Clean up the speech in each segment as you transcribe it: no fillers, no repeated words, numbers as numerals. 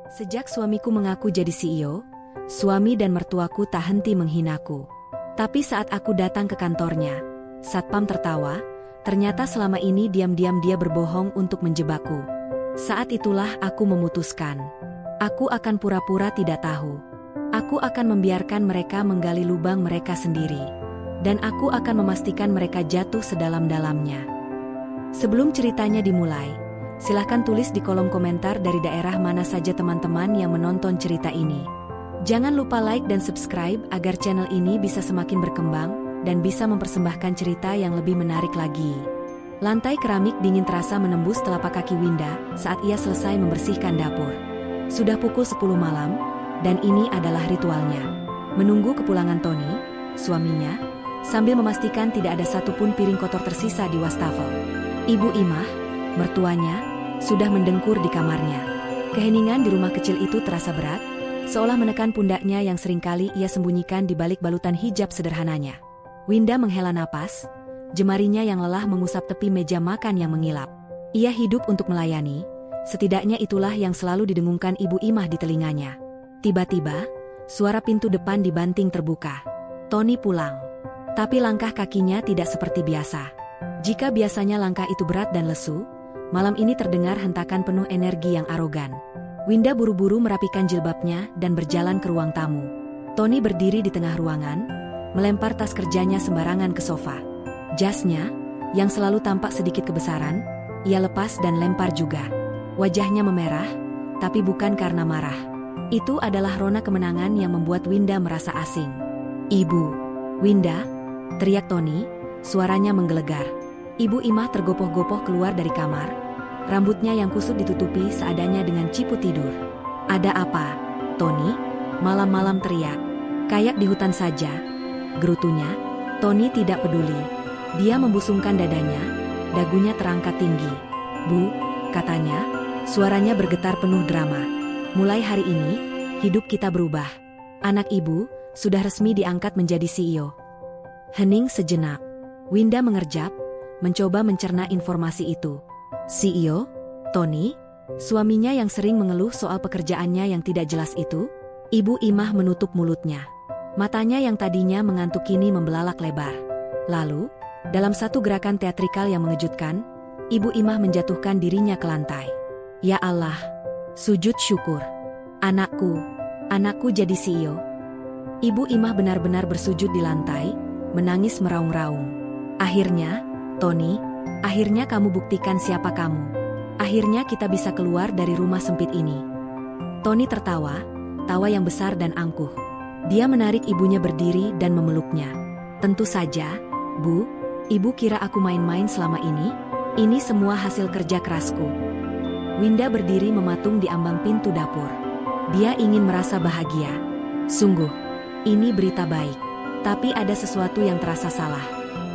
Sejak suamiku mengaku jadi CEO, suami dan mertuaku tak henti menghinaku. Tapi saat aku datang ke kantornya, Satpam tertawa, ternyata selama ini diam-diam dia berbohong untuk menjebakku. Saat itulah aku memutuskan. Aku akan pura-pura tidak tahu. Aku akan membiarkan mereka menggali lubang mereka sendiri. Dan aku akan memastikan mereka jatuh sedalam-dalamnya. Sebelum ceritanya dimulai, silahkan tulis di kolom komentar dari daerah mana saja teman-teman yang menonton cerita ini. Jangan lupa like dan subscribe agar channel ini bisa semakin berkembang dan bisa mempersembahkan cerita yang lebih menarik lagi. Lantai keramik dingin terasa menembus telapak kaki Winda saat ia selesai membersihkan dapur. Sudah pukul 10 malam, dan ini adalah ritualnya. Menunggu kepulangan Tony, suaminya, sambil memastikan tidak ada satupun piring kotor tersisa di wastafel. Ibu Imah, mertuanya, sudah mendengkur di kamarnya. Keheningan di rumah kecil itu terasa berat, seolah menekan pundaknya yang seringkali ia sembunyikan di balik balutan hijab sederhananya. Winda menghela napas, jemarinya yang lelah mengusap tepi meja makan yang mengilap. Ia hidup untuk melayani, setidaknya itulah yang selalu didengungkan Ibu Imah di telinganya. Tiba-tiba, suara pintu depan dibanting terbuka. Tony pulang. Tapi langkah kakinya tidak seperti biasa. Jika biasanya langkah itu berat dan lesu, malam ini terdengar hentakan penuh energi yang arogan. Winda buru-buru merapikan jilbabnya dan berjalan ke ruang tamu. Tony berdiri di tengah ruangan, melempar tas kerjanya sembarangan ke sofa. Jasnya, yang selalu tampak sedikit kebesaran, ia lepas dan lempar juga. Wajahnya memerah, tapi bukan karena marah. Itu adalah rona kemenangan yang membuat Winda merasa asing. "Ibu, Winda," teriak Tony, suaranya menggelegar. Ibu Imah tergopoh-gopoh keluar dari kamar, rambutnya yang kusut ditutupi seadanya dengan ciput tidur. "Ada apa, Tony?" malam-malam teriak. "Kayak di hutan saja," gerutunya. Tony tidak peduli. Dia membusungkan dadanya, dagunya terangkat tinggi. "Bu," katanya, suaranya bergetar penuh drama. "Mulai hari ini, hidup kita berubah. Anak ibu sudah resmi diangkat menjadi CEO." Hening sejenak. Winda mengerjap, mencoba mencerna informasi itu. "CEO? Tony? Suaminya yang sering mengeluh soal pekerjaannya yang tidak jelas itu?" Ibu Imah menutup mulutnya. Matanya yang tadinya mengantuk kini membelalak lebar. Lalu, dalam satu gerakan teatrikal yang mengejutkan, Ibu Imah menjatuhkan dirinya ke lantai. "Ya Allah, sujud syukur. Anakku jadi CEO." Ibu Imah benar-benar bersujud di lantai, menangis meraung-raung. "Akhirnya, Tony, akhirnya kamu buktikan siapa kamu. Akhirnya kita bisa keluar dari rumah sempit ini." Tony tertawa, tawa yang besar dan angkuh. Dia menarik ibunya berdiri dan memeluknya. "Tentu saja, Bu. Ibu kira aku main-main selama ini? Ini semua hasil kerja kerasku." Winda berdiri mematung di ambang pintu dapur. Dia ingin merasa bahagia. Sungguh, ini berita baik. Tapi ada sesuatu yang terasa salah.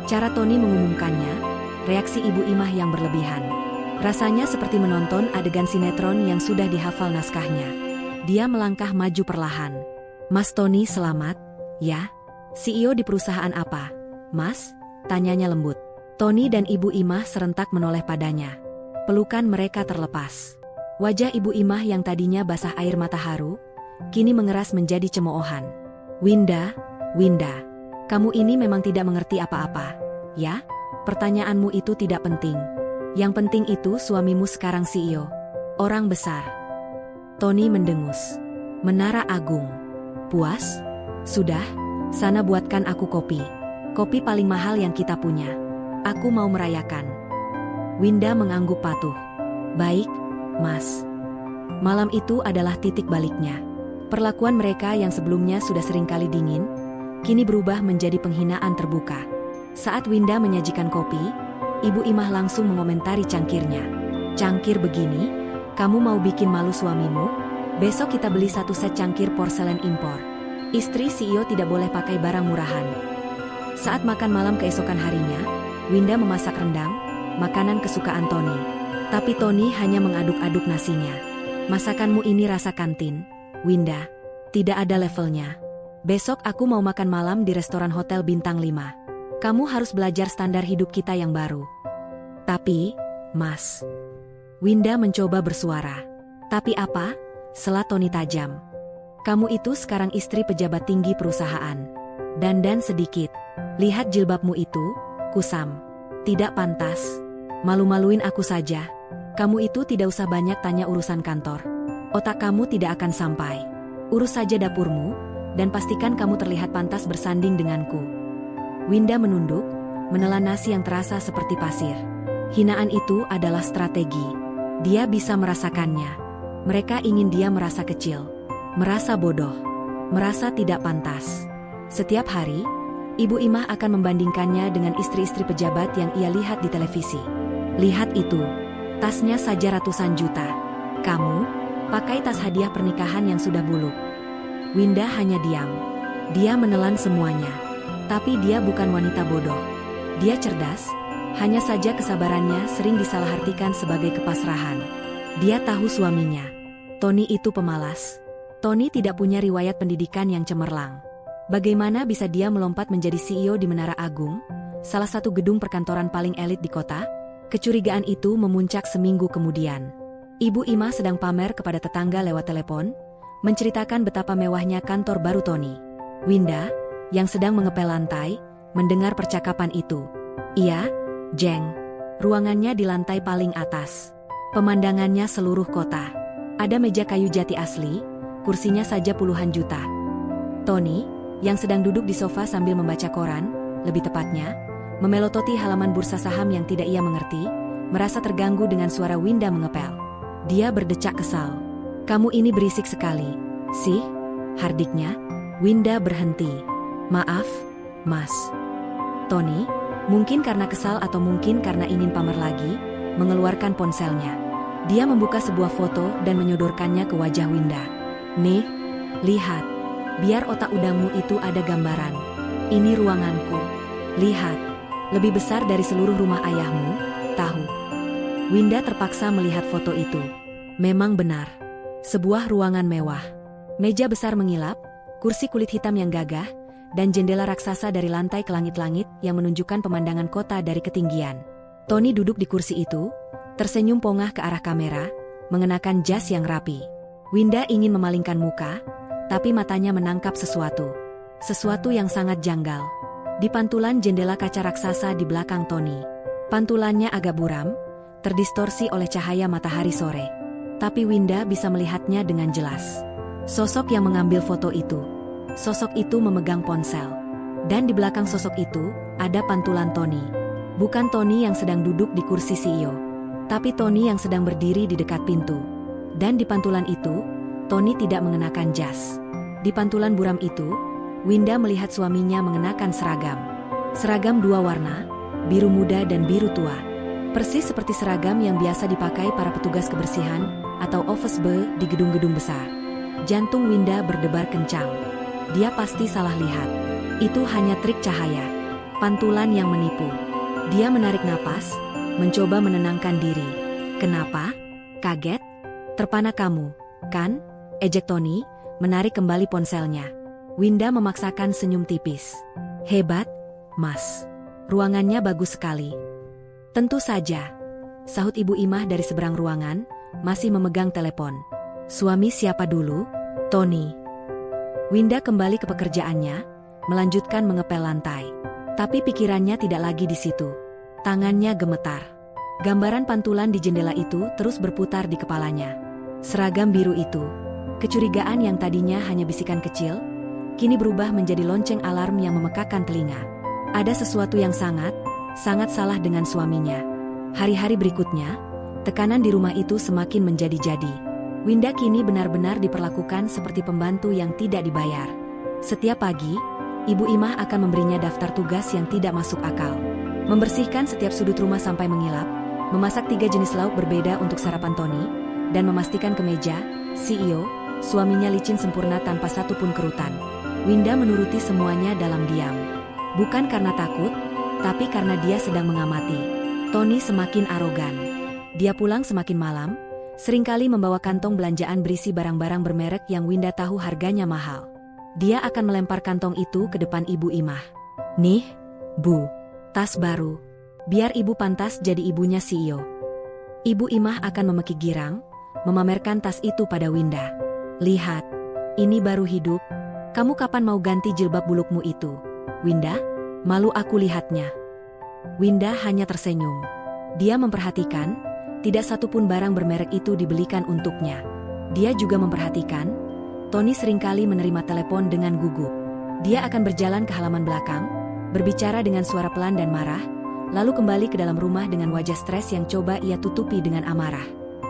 Cara Tony mengumumkannya, reaksi Ibu Imah yang berlebihan. Rasanya seperti menonton adegan sinetron yang sudah dihafal naskahnya. Dia melangkah maju perlahan. "Mas Tony selamat, ya? CEO di perusahaan apa, Mas?" tanyanya lembut. Tony dan Ibu Imah serentak menoleh padanya. Pelukan mereka terlepas. Wajah Ibu Imah yang tadinya basah air mata haru, kini mengeras menjadi cemoohan. Winda, kamu ini memang tidak mengerti apa-apa, ya? Pertanyaanmu itu tidak penting. Yang penting itu suamimu sekarang CEO. Orang besar." Tony mendengus. "Menara Agung. Puas? Sudah, sana buatkan aku kopi. Kopi paling mahal yang kita punya. Aku mau merayakan." Winda mengangguk patuh. "Baik, Mas." Malam itu adalah titik baliknya. Perlakuan mereka yang sebelumnya sudah seringkali dingin, kini berubah menjadi penghinaan terbuka. Saat Winda menyajikan kopi, Ibu Imah langsung mengomentari cangkirnya. "Cangkir begini, kamu mau bikin malu suamimu? Besok kita beli satu set cangkir porselen impor. Istri CEO tidak boleh pakai barang murahan." Saat makan malam keesokan harinya, Winda memasak rendang, makanan kesukaan Tony. Tapi Tony hanya mengaduk-aduk nasinya. "Masakanmu ini rasa kantin, Winda. Tidak ada levelnya. Besok aku mau makan malam di restoran hotel bintang 5. Kamu harus belajar standar hidup kita yang baru." "Tapi, Mas." Winda mencoba bersuara. "Tapi apa?" sela Tony tajam. Kamu itu sekarang istri pejabat tinggi perusahaan. Dandan sedikit. Lihat jilbabmu itu, kusam. Tidak pantas. Malu-maluin aku saja. Kamu itu tidak usah banyak tanya urusan kantor. Otak kamu tidak akan sampai. Urus saja dapurmu, dan pastikan kamu terlihat pantas bersanding denganku. Winda menunduk, menelan nasi yang terasa seperti pasir. Hinaan itu adalah strategi. Dia bisa merasakannya. Mereka ingin dia merasa kecil, merasa bodoh, merasa tidak pantas. Setiap hari, Ibu Imah akan membandingkannya dengan istri-istri pejabat yang ia lihat di televisi. Lihat itu, tasnya saja ratusan juta. Kamu, pakai tas hadiah pernikahan yang sudah buluk. Winda hanya diam. Dia menelan semuanya. Tapi dia bukan wanita bodoh. Dia cerdas, hanya saja kesabarannya sering disalahartikan sebagai kepasrahan. Dia tahu suaminya. Tony itu pemalas. Tony tidak punya riwayat pendidikan yang cemerlang. Bagaimana bisa dia melompat menjadi CEO di Menara Agung, salah satu gedung perkantoran paling elit di kota? Kecurigaan itu memuncak seminggu kemudian. Ibu Imah sedang pamer kepada tetangga lewat telepon, menceritakan betapa mewahnya kantor baru Tony. Winda, yang sedang mengepel lantai, mendengar percakapan itu. Iya, Jeng. Ruangannya di lantai paling atas. Pemandangannya seluruh kota. Ada meja kayu jati asli, kursinya saja puluhan juta. Tony, yang sedang duduk di sofa sambil membaca koran, lebih tepatnya, memelototi halaman bursa saham yang tidak ia mengerti, merasa terganggu dengan suara Winda mengepel. Dia berdecak kesal. Kamu ini berisik sekali. Sih, hardiknya. Winda berhenti. Maaf, Mas. Tony, mungkin karena kesal atau mungkin karena ingin pamer lagi, mengeluarkan ponselnya. Dia membuka sebuah foto dan menyodorkannya ke wajah Winda. Nih, lihat. Biar otak udangmu itu ada gambaran. Ini ruanganku. Lihat. Lebih besar dari seluruh rumah ayahmu, tahu. Winda terpaksa melihat foto itu. Memang benar. Sebuah ruangan mewah. Meja besar mengilap, kursi kulit hitam yang gagah, dan jendela raksasa dari lantai ke langit-langit yang menunjukkan pemandangan kota dari ketinggian. Tony duduk di kursi itu, tersenyum pongah ke arah kamera, mengenakan jas yang rapi. Winda ingin memalingkan muka, tapi matanya menangkap sesuatu. Sesuatu yang sangat janggal. Di pantulan jendela kaca raksasa di belakang Tony. Pantulannya agak buram, terdistorsi oleh cahaya matahari sore. Tapi Winda bisa melihatnya dengan jelas. Sosok yang mengambil foto itu. Sosok itu memegang ponsel. Dan di belakang sosok itu, ada pantulan Tony. Bukan Tony yang sedang duduk di kursi CEO. Tapi Tony yang sedang berdiri di dekat pintu. Dan di pantulan itu, Tony tidak mengenakan jas. Di pantulan buram itu, Winda melihat suaminya mengenakan seragam. Seragam dua warna, biru muda dan biru tua. Persis seperti seragam yang biasa dipakai para petugas kebersihan atau office boy di gedung-gedung besar. Jantung Winda berdebar kencang. Dia pasti salah lihat. Itu hanya trik cahaya. Pantulan yang menipu. Dia menarik napas, mencoba menenangkan diri. Kenapa? Kaget? Terpana kamu, kan? Ejek Tony, menarik kembali ponselnya. Winda memaksakan senyum tipis. Hebat, Mas. Ruangannya bagus sekali. Tentu saja, sahut Ibu Imah dari seberang ruangan, masih memegang telepon. Suami siapa dulu? Tony. Winda kembali ke pekerjaannya, melanjutkan mengepel lantai. Tapi pikirannya tidak lagi di situ. Tangannya gemetar. Gambaran pantulan di jendela itu terus berputar di kepalanya. Seragam biru itu. Kecurigaan yang tadinya hanya bisikan kecil, kini berubah menjadi lonceng alarm yang memekakan telinga. Ada sesuatu yang sangat salah dengan suaminya. Hari-hari berikutnya, tekanan di rumah itu semakin menjadi-jadi. Winda kini benar-benar diperlakukan seperti pembantu yang tidak dibayar. Setiap pagi, Ibu Imah akan memberinya daftar tugas yang tidak masuk akal. Membersihkan setiap sudut rumah sampai mengilap, memasak 3 jenis lauk berbeda untuk sarapan Tony, dan memastikan kemeja, CEO, suaminya licin sempurna tanpa satupun kerutan. Winda menuruti semuanya dalam diam. Bukan karena takut, tapi karena dia sedang mengamati. Tony semakin arogan. Dia pulang semakin malam, seringkali membawa kantong belanjaan berisi barang-barang bermerek yang Winda tahu harganya mahal. Dia akan melempar kantong itu ke depan Ibu Imah. Nih, Bu, tas baru. Biar ibu pantas jadi ibunya CEO. Ibu Imah akan memekik girang, memamerkan tas itu pada Winda. Lihat, ini baru hidup. Kamu kapan mau ganti jilbab bulukmu itu? Winda, malu aku lihatnya. Winda hanya tersenyum. Dia memperhatikan, tidak satupun barang bermerek itu dibelikan untuknya. Dia juga memperhatikan, Tony seringkali menerima telepon dengan gugup. Dia akan berjalan ke halaman belakang, berbicara dengan suara pelan dan marah, lalu kembali ke dalam rumah dengan wajah stres yang coba ia tutupi dengan amarah.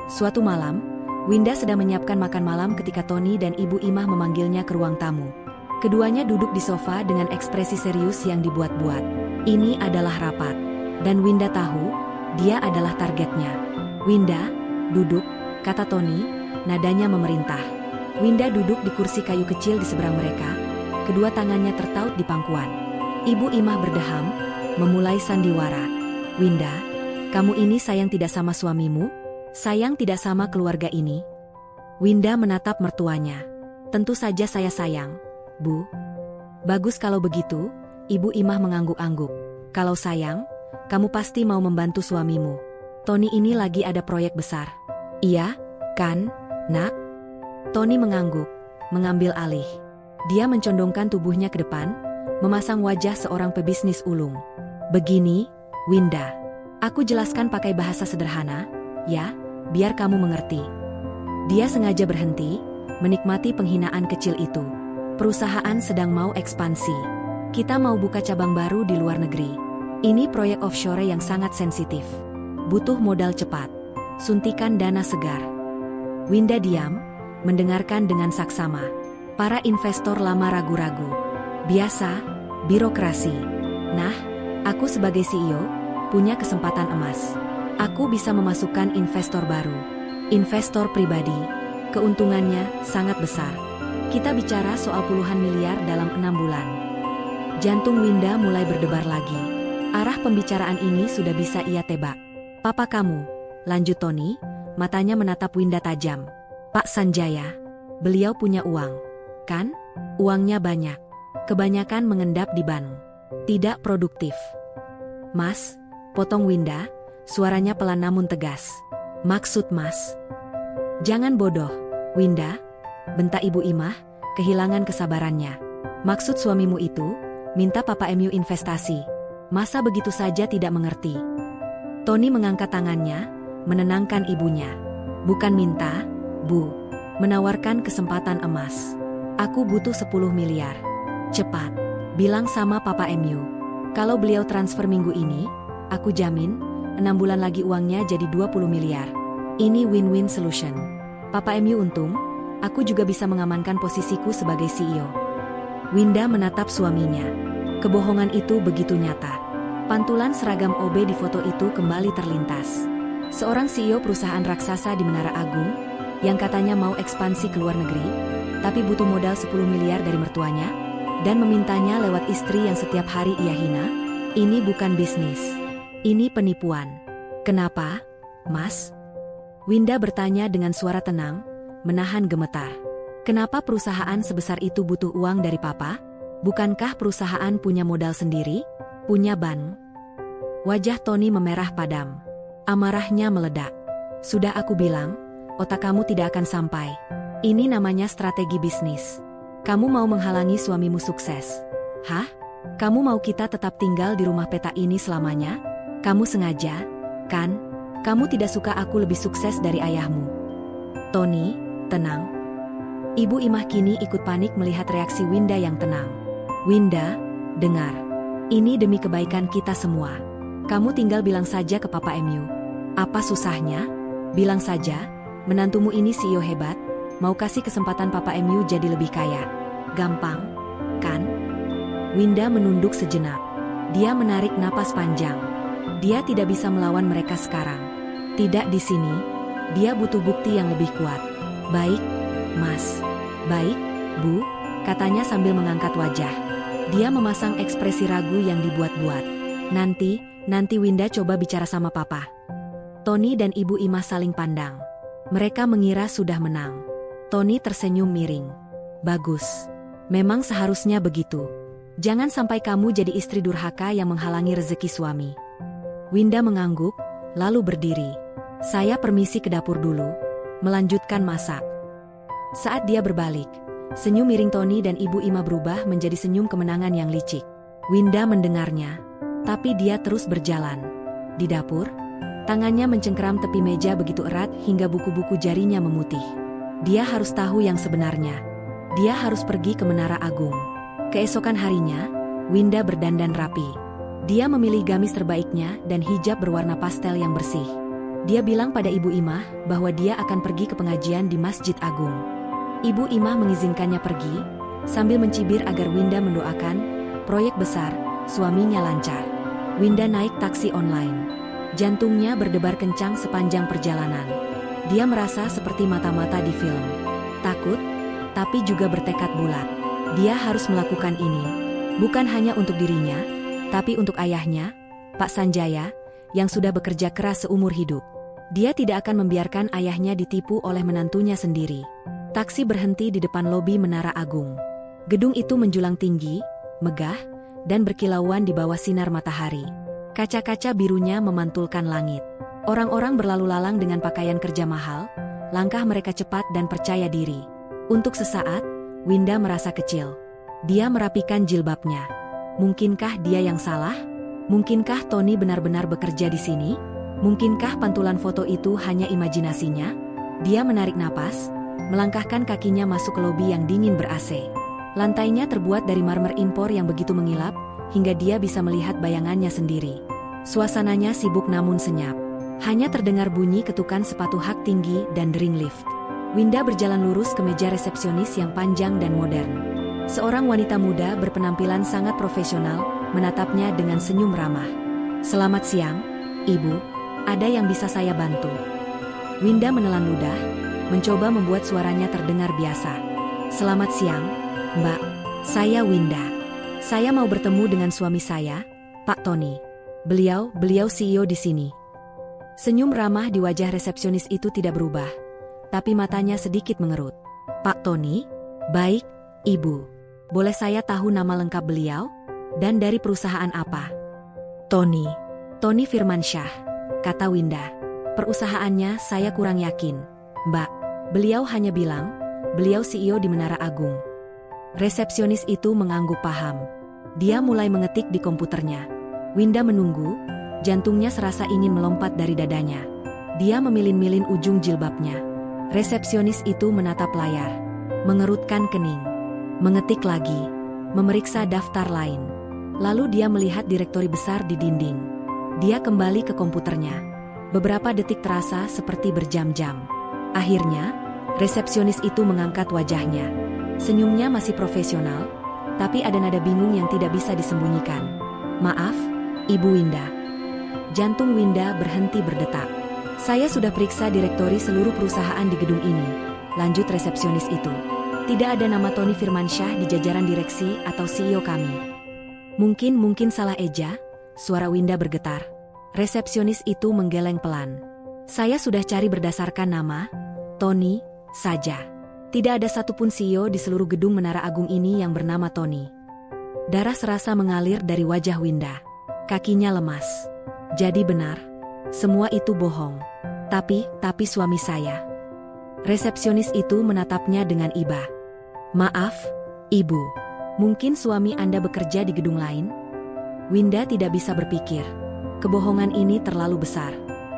Suatu malam, Winda sedang menyiapkan makan malam ketika Tony dan Ibu Imah memanggilnya ke ruang tamu. Keduanya duduk di sofa dengan ekspresi serius yang dibuat-buat. Ini adalah rapat, dan Winda tahu, dia adalah targetnya. Winda, duduk, kata Tony, nadanya memerintah. Winda duduk di kursi kayu kecil di seberang mereka, kedua tangannya tertaut di pangkuan. Ibu Imah berdeham, memulai sandiwara. Winda, kamu ini sayang tidak sama suamimu? Sayang tidak sama keluarga ini? Winda menatap mertuanya. Tentu saja saya sayang, Bu. Bagus kalau begitu, Ibu Imah mengangguk-angguk. Kalau sayang, kamu pasti mau membantu suamimu. Tony ini lagi ada proyek besar. Iya, kan, Nak? Tony mengangguk, mengambil alih. Dia mencondongkan tubuhnya ke depan, memasang wajah seorang pebisnis ulung. Begini, Winda. Aku jelaskan pakai bahasa sederhana, ya, biar kamu mengerti. Dia sengaja berhenti, menikmati penghinaan kecil itu. Perusahaan sedang mau ekspansi. Kita mau buka cabang baru di luar negeri. Ini proyek offshore yang sangat sensitif. Butuh modal cepat. Suntikan dana segar. Winda diam, mendengarkan dengan saksama. Para investor lama ragu-ragu. Biasa, birokrasi. Nah, aku sebagai CEO, punya kesempatan emas. Aku bisa memasukkan investor baru. Investor pribadi. Keuntungannya sangat besar. Kita bicara soal puluhan miliar dalam 6 bulan. Jantung Winda mulai berdebar lagi. Arah pembicaraan ini sudah bisa ia tebak. Papa kamu, lanjut Tony, matanya menatap Winda tajam. Pak Sanjaya, beliau punya uang, kan? Uangnya banyak. Kebanyakan mengendap di bank. Tidak produktif. Mas, potong Winda, suaranya pelan namun tegas. Maksud Mas? Jangan bodoh, Winda, bentak Ibu Imah, kehilangan kesabarannya. Maksud suamimu itu, minta Papa MU investasi. Masa begitu saja tidak mengerti? Tony mengangkat tangannya, menenangkan ibunya. Bukan minta, Bu. Menawarkan kesempatan emas. Aku butuh 10 miliar. Cepat, bilang sama Papa MU. Kalau beliau transfer minggu ini, aku jamin, 6 bulan lagi uangnya jadi 20 miliar. Ini win-win solution. Papa MU untung, aku juga bisa mengamankan posisiku sebagai CEO. Winda menatap suaminya. Kebohongan itu begitu nyata. Pantulan seragam OB di foto itu kembali terlintas. Seorang CEO perusahaan raksasa di Menara Agung, yang katanya mau ekspansi ke luar negeri, tapi butuh modal 10 miliar dari mertuanya, dan memintanya lewat istri yang setiap hari ia hina. Ini bukan bisnis. Ini penipuan. Kenapa, Mas? Winda bertanya dengan suara tenang, menahan gemetar. Kenapa perusahaan sebesar itu butuh uang dari Papa? Bukankah perusahaan punya modal sendiri? Punya bank? Wajah Tony memerah padam. Amarahnya meledak. Sudah aku bilang, otak kamu tidak akan sampai. Ini namanya strategi bisnis. Kamu mau menghalangi suamimu sukses. Hah? Kamu mau kita tetap tinggal di rumah peta ini selamanya? Kamu sengaja, kan? Kamu tidak suka aku lebih sukses dari ayahmu. Tony, tenang. Ibu Imah kini ikut panik melihat reaksi Winda yang tenang. Winda, dengar. Ini demi kebaikan kita semua. Kamu tinggal bilang saja ke Papa MU. Apa susahnya? Bilang saja, menantumu ini CEO hebat, mau kasih kesempatan Papa MU jadi lebih kaya. Gampang, kan? Winda menunduk sejenak. Dia menarik napas panjang. Dia tidak bisa melawan mereka sekarang. Tidak di sini. Dia butuh bukti yang lebih kuat. Baik, Mas. Baik, Bu, katanya sambil mengangkat wajah. Dia memasang ekspresi ragu yang dibuat-buat. Nanti Winda coba bicara sama Papa. Tony dan Ibu Imah saling pandang. Mereka mengira sudah menang. Tony tersenyum miring. Bagus. Memang seharusnya begitu. Jangan sampai kamu jadi istri durhaka yang menghalangi rezeki suami. Winda mengangguk, lalu berdiri. Saya permisi ke dapur dulu. Melanjutkan masak. Saat dia berbalik, senyum miring Tony dan Ibu Ima berubah menjadi senyum kemenangan yang licik. Winda mendengarnya, tapi dia terus berjalan. Di dapur, tangannya mencengkeram tepi meja begitu erat hingga buku-buku jarinya memutih. Dia harus tahu yang sebenarnya. Dia harus pergi ke Menara Agung. Keesokan harinya, Winda berdandan rapi. Dia memilih gamis terbaiknya dan hijab berwarna pastel yang bersih. Dia bilang pada Ibu Imah bahwa dia akan pergi ke pengajian di Masjid Agung. Ibu Imah mengizinkannya pergi, sambil mencibir agar Winda mendoakan proyek besar suaminya lancar. Winda naik taksi online. Jantungnya berdebar kencang sepanjang perjalanan. Dia merasa seperti mata-mata di film. Takut, tapi juga bertekad bulat. Dia harus melakukan ini, bukan hanya untuk dirinya, tapi untuk ayahnya, Pak Sanjaya, yang sudah bekerja keras seumur hidup. Dia tidak akan membiarkan ayahnya ditipu oleh menantunya sendiri. Taksi berhenti di depan lobi Menara Agung. Gedung itu menjulang tinggi, megah, dan berkilauan di bawah sinar matahari. Kaca-kaca birunya memantulkan langit. Orang-orang berlalu lalang dengan pakaian kerja mahal, langkah mereka cepat dan percaya diri. Untuk sesaat, Winda merasa kecil. Dia merapikan jilbabnya. Mungkinkah dia yang salah? Mungkinkah Tony benar-benar bekerja di sini? Mungkinkah pantulan foto itu hanya imajinasinya? Dia menarik napas, melangkahkan kakinya masuk ke lobi yang dingin ber-AC. Lantainya terbuat dari marmer impor yang begitu mengilap, hingga dia bisa melihat bayangannya sendiri. Suasananya sibuk namun senyap. Hanya terdengar bunyi ketukan sepatu hak tinggi dan dering lift. Winda berjalan lurus ke meja resepsionis yang panjang dan modern. Seorang wanita muda berpenampilan sangat profesional, menatapnya dengan senyum ramah. "Selamat siang, Ibu. Ada yang bisa saya bantu?" Winda menelan ludah, mencoba membuat suaranya terdengar biasa. "Selamat siang, Mbak. Saya Winda. Saya mau bertemu dengan suami saya, Pak Tony. Beliau CEO di sini." Senyum ramah di wajah resepsionis itu tidak berubah, tapi matanya sedikit mengerut. "Pak Tony? Baik, Ibu. Boleh saya tahu nama lengkap beliau? Dan dari perusahaan apa?" Tony Firmansyah," kata Winda. "Perusahaannya saya kurang yakin, Mbak. Beliau hanya bilang, beliau CEO di Menara Agung." Resepsionis itu mengangguk paham. Dia mulai mengetik di komputernya. Winda menunggu, jantungnya serasa ingin melompat dari dadanya. Dia memilin-milin ujung jilbabnya. Resepsionis itu menatap layar, mengerutkan kening, mengetik lagi, memeriksa daftar lain. Lalu dia melihat direktori besar di dinding. Dia kembali ke komputernya. Beberapa detik terasa seperti berjam-jam. Akhirnya, resepsionis itu mengangkat wajahnya. Senyumnya masih profesional, tapi ada nada bingung yang tidak bisa disembunyikan. "Maaf, Ibu Winda." Jantung Winda berhenti berdetak. "Saya sudah periksa direktori seluruh perusahaan di gedung ini," lanjut resepsionis itu. "Tidak ada nama Tony Firmansyah di jajaran direksi atau CEO kami." Mungkin salah eja," suara Winda bergetar. Resepsionis itu menggeleng pelan. "Saya sudah cari berdasarkan nama Tony saja. Tidak ada satupun CEO di seluruh gedung Menara Agung ini yang bernama Tony." Darah serasa mengalir dari wajah Winda. Kakinya lemas. Jadi benar, semua itu bohong. Tapi suami saya." Resepsionis itu menatapnya dengan iba. "Maaf, Ibu. Mungkin suami Anda bekerja di gedung lain?" Winda tidak bisa berpikir. Kebohongan ini terlalu besar.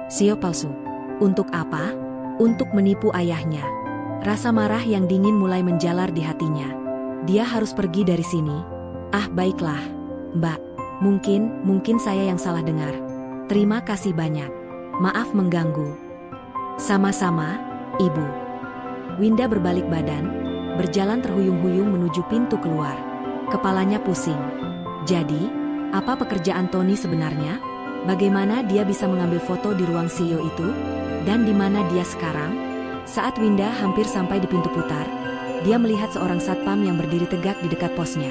CEO palsu. Untuk apa? Untuk menipu ayahnya. Rasa marah yang dingin mulai menjalar di hatinya. Dia harus pergi dari sini. "Ah, baiklah, Mbak. Mungkin saya yang salah dengar. Terima kasih banyak. Maaf mengganggu." "Sama-sama, Ibu." Winda berbalik badan, berjalan terhuyung-huyung menuju pintu keluar. Kepalanya pusing. Jadi, apa pekerjaan Tony sebenarnya? Bagaimana dia bisa mengambil foto di ruang CEO itu? Dan di mana dia sekarang? Saat Winda hampir sampai di pintu putar, dia melihat seorang satpam yang berdiri tegak di dekat posnya.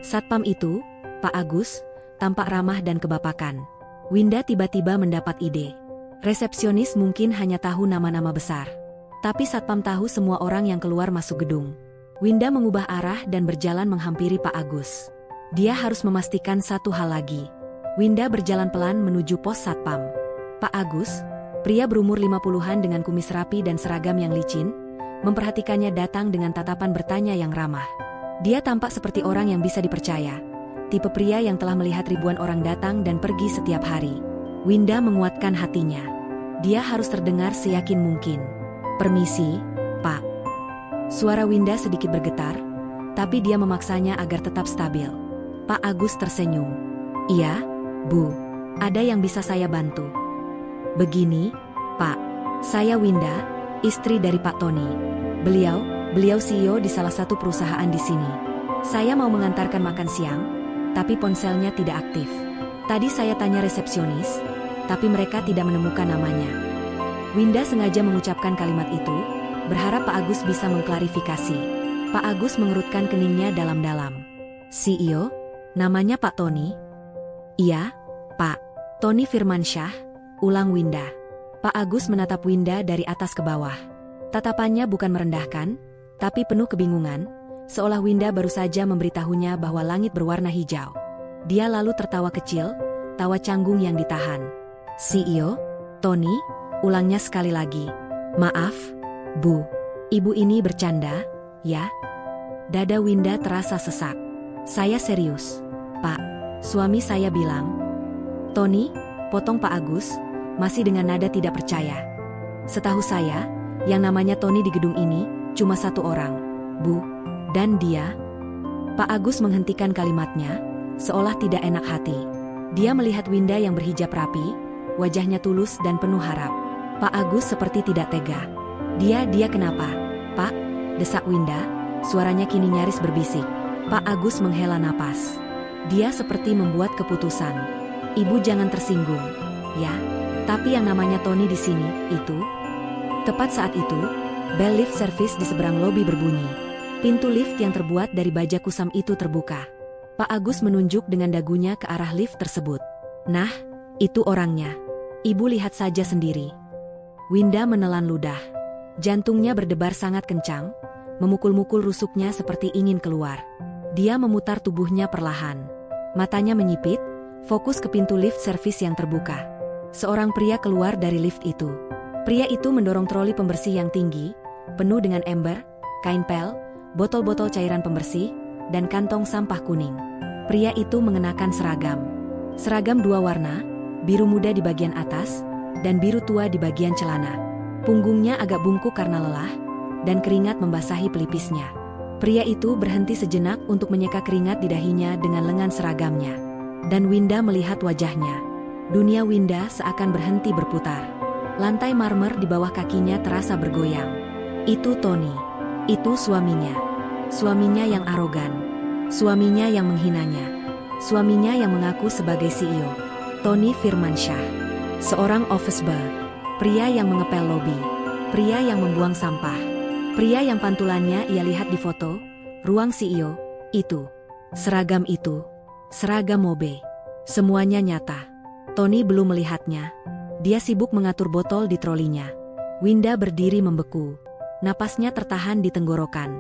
Satpam itu, Pak Agus, tampak ramah dan kebapakan. Winda tiba-tiba mendapat ide. Resepsionis mungkin hanya tahu nama-nama besar, tapi satpam tahu semua orang yang keluar masuk gedung. Winda mengubah arah dan berjalan menghampiri Pak Agus. Dia harus memastikan satu hal lagi. Winda berjalan pelan menuju pos satpam. Pak Agus, pria berumur 50-an dengan kumis rapi dan seragam yang licin, memperhatikannya datang dengan tatapan bertanya yang ramah. Dia tampak seperti orang yang bisa dipercaya, tipe pria yang telah melihat ribuan orang datang dan pergi setiap hari. Winda menguatkan hatinya. Dia harus terdengar seyakin mungkin. "Permisi, Pak." Suara Winda sedikit bergetar, tapi dia memaksanya agar tetap stabil. Pak Agus tersenyum. "Iya, Bu. Ada yang bisa saya bantu?" "Begini, Pak. Saya Winda, istri dari Pak Tony. Beliau CEO di salah satu perusahaan di sini. Saya mau mengantarkan makan siang, tapi ponselnya tidak aktif. Tadi saya tanya resepsionis, tapi mereka tidak menemukan namanya." Winda sengaja mengucapkan kalimat itu, berharap Pak Agus bisa mengklarifikasi. Pak Agus mengerutkan keningnya dalam-dalam. "CEO? Namanya Pak Tony?" "Iya, Pak. Tony Firmansyah," ulang Winda. Pak Agus menatap Winda dari atas ke bawah. Tatapannya bukan merendahkan, tapi penuh kebingungan, seolah Winda baru saja memberitahunya bahwa langit berwarna hijau. Dia lalu tertawa kecil, tawa canggung yang ditahan. "CEO? Tony?" ulangnya sekali lagi. "Maaf, Bu. Ibu ini bercanda, ya?" Dada Winda terasa sesak. "Saya serius, Pak. Suami saya bilang." "Tony?" potong Pak Agus, masih dengan nada tidak percaya. "Setahu saya, yang namanya Tony di gedung ini cuma satu orang, Bu. Dan dia..." Pak Agus menghentikan kalimatnya, seolah tidak enak hati. Dia melihat Winda yang berhijab rapi, wajahnya tulus dan penuh harap. Pak Agus seperti tidak tega. Dia kenapa, Pak?" desak Winda, suaranya kini nyaris berbisik. Pak Agus menghela napas. Dia seperti membuat keputusan. "Ibu jangan tersinggung, ya. Tapi yang namanya Tony di sini, itu..." Tepat saat itu, bel lift service di seberang lobi berbunyi. Pintu lift yang terbuat dari baja kusam itu terbuka. Pak Agus menunjuk dengan dagunya ke arah lift tersebut. "Nah, itu orangnya. Ibu lihat saja sendiri." Winda menelan ludah. Jantungnya berdebar sangat kencang, memukul-mukul rusuknya seperti ingin keluar. Dia memutar tubuhnya perlahan. Matanya menyipit, fokus ke pintu lift servis yang terbuka. Seorang pria keluar dari lift itu. Pria itu mendorong troli pembersih yang tinggi, penuh dengan ember, kain pel, botol-botol cairan pembersih, dan kantong sampah kuning. Pria itu mengenakan seragam. Seragam dua warna, biru muda di bagian atas, dan biru tua di bagian celana. Punggungnya agak bungkuk karena lelah, dan keringat membasahi pelipisnya. Pria itu berhenti sejenak untuk menyeka keringat di dahinya dengan lengan seragamnya. Dan Winda melihat wajahnya. Dunia Winda seakan berhenti berputar. Lantai marmer di bawah kakinya terasa bergoyang. Itu Tony. Itu suaminya. Suaminya yang arogan. Suaminya yang menghinanya. Suaminya yang mengaku sebagai CEO. Tony Firmansyah. Seorang office boy. Pria yang mengepel lobi. Pria yang membuang sampah. Pria yang pantulannya ia lihat di foto, ruang CEO, itu. Seragam itu. Seragam mobe. Semuanya nyata. Tony belum melihatnya. Dia sibuk mengatur botol di trolinya. Winda berdiri membeku. Napasnya tertahan di tenggorokan.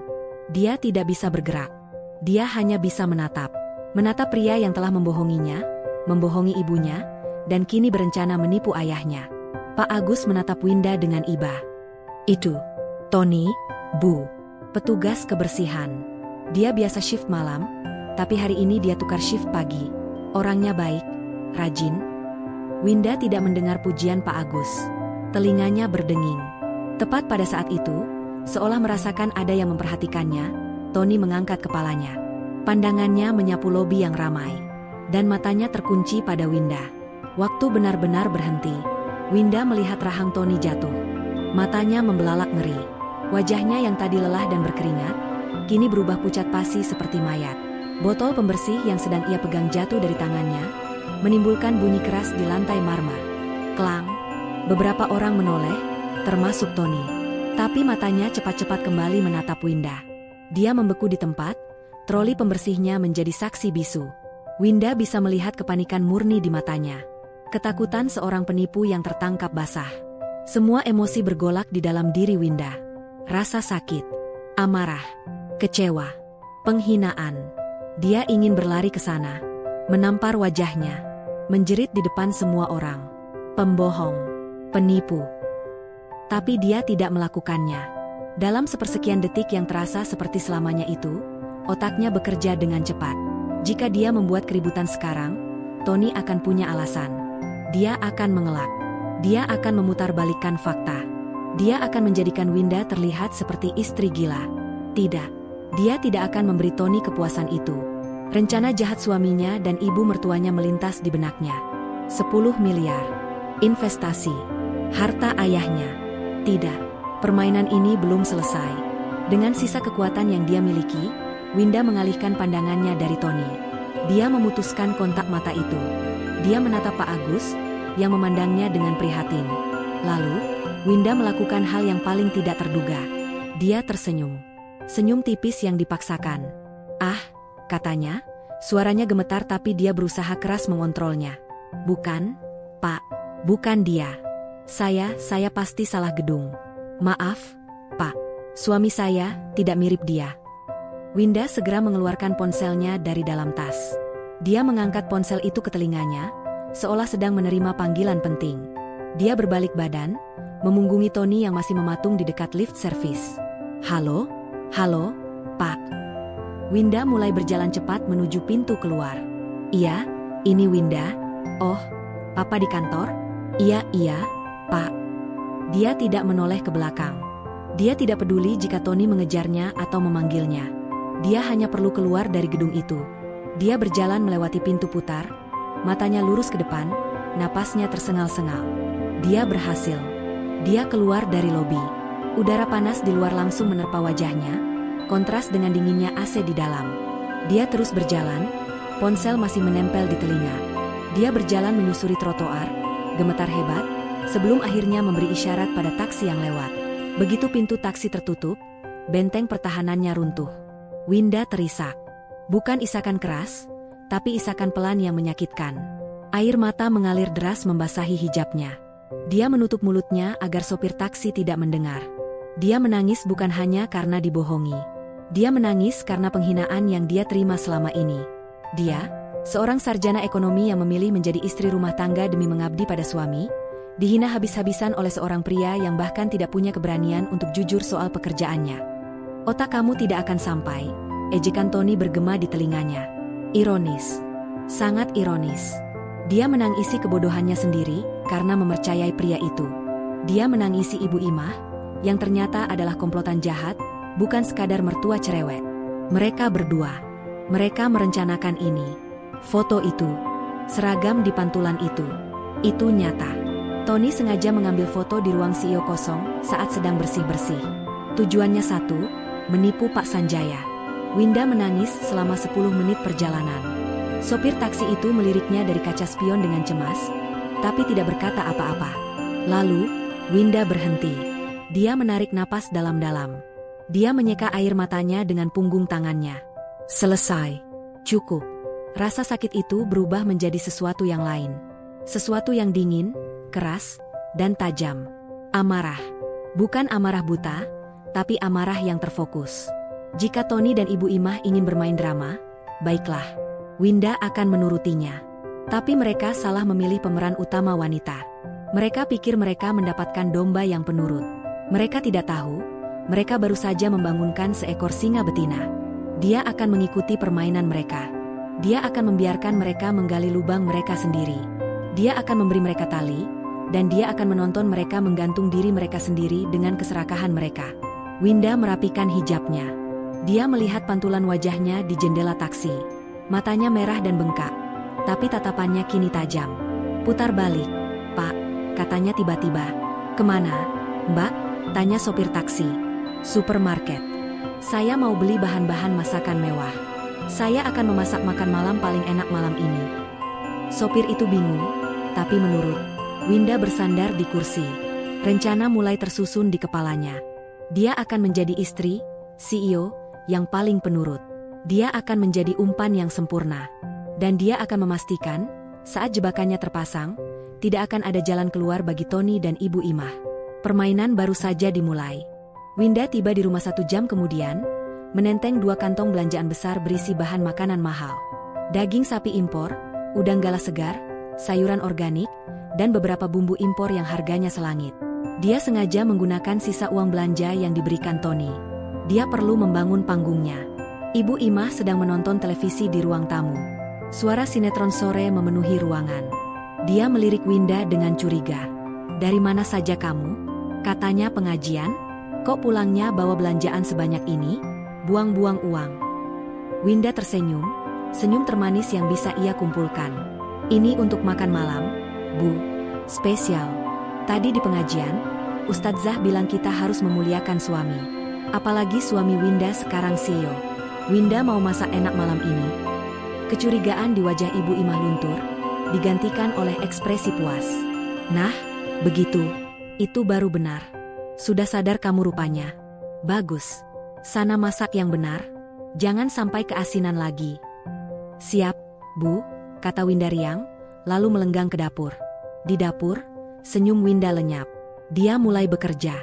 Dia tidak bisa bergerak. Dia hanya bisa menatap. Menatap pria yang telah membohonginya, membohongi ibunya, dan kini berencana menipu ayahnya. Pak Agus menatap Winda dengan iba. "Itu Tony, Bu. Petugas kebersihan. Dia biasa shift malam, tapi hari ini dia tukar shift pagi. Orangnya baik, rajin." Winda tidak mendengar pujian Pak Agus. Telinganya berdenging. Tepat pada saat itu, seolah merasakan ada yang memperhatikannya, Tony mengangkat kepalanya. Pandangannya menyapu lobi yang ramai, dan matanya terkunci pada Winda. Waktu benar-benar berhenti. Winda melihat rahang Tony jatuh. Matanya membelalak ngeri. Wajahnya yang tadi lelah dan berkeringat, kini berubah pucat pasi seperti mayat. Botol pembersih yang sedang ia pegang jatuh dari tangannya, menimbulkan bunyi keras di lantai marmer. Klang. Beberapa orang menoleh, termasuk Tony. Tapi matanya cepat-cepat kembali menatap Winda. Dia membeku di tempat, troli pembersihnya menjadi saksi bisu. Winda bisa melihat kepanikan murni di matanya. Ketakutan seorang penipu yang tertangkap basah. Semua emosi bergolak di dalam diri Winda. Rasa sakit, amarah, kecewa, penghinaan. Dia ingin berlari ke sana, menampar wajahnya, menjerit di depan semua orang. Pembohong, penipu. Tapi dia tidak melakukannya. Dalam sepersekian detik yang terasa seperti selamanya itu, otaknya bekerja dengan cepat. Jika dia membuat keributan sekarang, Tony akan punya alasan. Dia akan mengelak. Dia akan memutarbalikkan fakta. Dia akan menjadikan Winda terlihat seperti istri gila. Tidak. Dia tidak akan memberi Tony kepuasan itu. Rencana jahat suaminya dan ibu mertuanya melintas di benaknya. 10 miliar. Investasi. Harta ayahnya. Tidak. Permainan ini belum selesai. Dengan sisa kekuatan yang dia miliki, Winda mengalihkan pandangannya dari Tony. Dia memutuskan kontak mata itu. Dia menatap Pak Agus, yang memandangnya dengan prihatin. Lalu, Winda melakukan hal yang paling tidak terduga. Dia tersenyum. Senyum tipis yang dipaksakan. "Ah," katanya, suaranya gemetar tapi dia berusaha keras mengontrolnya. "Bukan, Pak. Bukan dia. Saya pasti salah gedung. Maaf, Pak. Suami saya tidak mirip dia." Winda segera mengeluarkan ponselnya dari dalam tas. Dia mengangkat ponsel itu ke telinganya, seolah sedang menerima panggilan penting. Dia berbalik badan, memunggungi Tony yang masih mematung di dekat lift service. "Halo? Halo, Pak." Winda mulai berjalan cepat menuju pintu keluar. "Iya, ini Winda. Oh, Papa di kantor?" Iya, Pak." Dia tidak menoleh ke belakang. Dia tidak peduli jika Tony mengejarnya atau memanggilnya. Dia hanya perlu keluar dari gedung itu. Dia berjalan melewati pintu putar, matanya lurus ke depan, napasnya tersengal-sengal. Dia berhasil. Dia keluar dari lobi. Udara panas di luar langsung menerpa wajahnya, kontras dengan dinginnya AC di dalam. Dia terus berjalan, ponsel masih menempel di telinga. Dia berjalan menyusuri trotoar, gemetar hebat, sebelum akhirnya memberi isyarat pada taksi yang lewat. Begitu pintu taksi tertutup, benteng pertahanannya runtuh. Winda terisak. Bukan isakan keras, tapi isakan pelan yang menyakitkan. Air mata mengalir deras membasahi hijabnya. Dia menutup mulutnya agar sopir taksi tidak mendengar. Dia menangis bukan hanya karena dibohongi. Dia menangis karena penghinaan yang dia terima selama ini. Dia, seorang sarjana ekonomi yang memilih menjadi istri rumah tangga demi mengabdi pada suami, dihina habis-habisan oleh seorang pria yang bahkan tidak punya keberanian untuk jujur soal pekerjaannya. "Otak kamu tidak akan sampai," ejekan Tony bergema di telinganya. Ironis. Sangat ironis. Dia menangisi kebodohannya sendiri karena mempercayai pria itu. Dia menangisi Ibu Imah, yang ternyata adalah komplotan jahat, bukan sekadar mertua cerewet. Mereka berdua. Mereka merencanakan ini. Foto itu. Seragam di pantulan itu. Itu nyata. Tony sengaja mengambil foto di ruang CEO kosong saat sedang bersih-bersih. Tujuannya satu, menipu Pak Sanjaya. Winda menangis selama 10 menit perjalanan. Sopir taksi itu meliriknya dari kaca spion dengan cemas, tapi tidak berkata apa-apa. Lalu, Winda berhenti. Dia menarik napas dalam-dalam. Dia menyeka air matanya dengan punggung tangannya. Selesai. Cukup. Rasa sakit itu berubah menjadi sesuatu yang lain. Sesuatu yang dingin, keras, dan tajam. Amarah. Bukan amarah buta, tapi amarah yang terfokus. Jika Tony dan Ibu Imah ingin bermain drama, baiklah, Winda akan menurutinya. Tapi mereka salah memilih pemeran utama wanita. Mereka pikir mereka mendapatkan domba yang penurut. Mereka tidak tahu, mereka baru saja membangunkan seekor singa betina. Dia akan mengikuti permainan mereka. Dia akan membiarkan mereka menggali lubang mereka sendiri. Dia akan memberi mereka tali, dan dia akan menonton mereka menggantung diri mereka sendiri dengan keserakahan mereka. Winda merapikan hijabnya. Dia melihat pantulan wajahnya di jendela taksi. Matanya merah dan bengkak, tapi tatapannya kini tajam. "Putar balik, Pak," katanya tiba-tiba. "Kemana, Mbak?" tanya sopir taksi. "Supermarket. Saya mau beli bahan-bahan masakan mewah. Saya akan memasak makan malam paling enak malam ini." Sopir itu bingung, tapi menurut. Winda bersandar di kursi. Rencana mulai tersusun di kepalanya. Dia akan menjadi istri, CEO, yang paling penurut. Dia akan menjadi umpan yang sempurna. Dan dia akan memastikan, saat jebakannya terpasang, tidak akan ada jalan keluar bagi Tony dan Ibu Imah. Permainan baru saja dimulai. Winda tiba di rumah 1 jam kemudian, menenteng 2 kantong belanjaan besar berisi bahan makanan mahal. Daging sapi impor, udang galah segar, sayuran organik, dan beberapa bumbu impor yang harganya selangit. Dia sengaja menggunakan sisa uang belanja yang diberikan Tony. Dia perlu membangun panggungnya. Ibu Imah sedang menonton televisi di ruang tamu. Suara sinetron sore memenuhi ruangan. Dia melirik Winda dengan curiga. "Dari mana saja kamu?" katanya. "Pengajian? Kok pulangnya bawa belanjaan sebanyak ini? Buang-buang uang." Winda tersenyum, senyum termanis yang bisa ia kumpulkan. "Ini untuk makan malam, Bu. Spesial. Tadi di pengajian, Ustadzah bilang kita harus memuliakan suami. Apalagi suami Winda sekarang CEO. Winda mau masak enak malam ini." Kecurigaan di wajah Ibu Imah luntur, digantikan oleh ekspresi puas. "Nah, begitu. Itu baru benar. Sudah sadar kamu rupanya. Bagus. Sana masak yang benar. Jangan sampai keasinan lagi." "Siap, Bu," kata Winda riang, lalu melenggang ke dapur. Di dapur, senyum Winda lenyap. Dia mulai bekerja.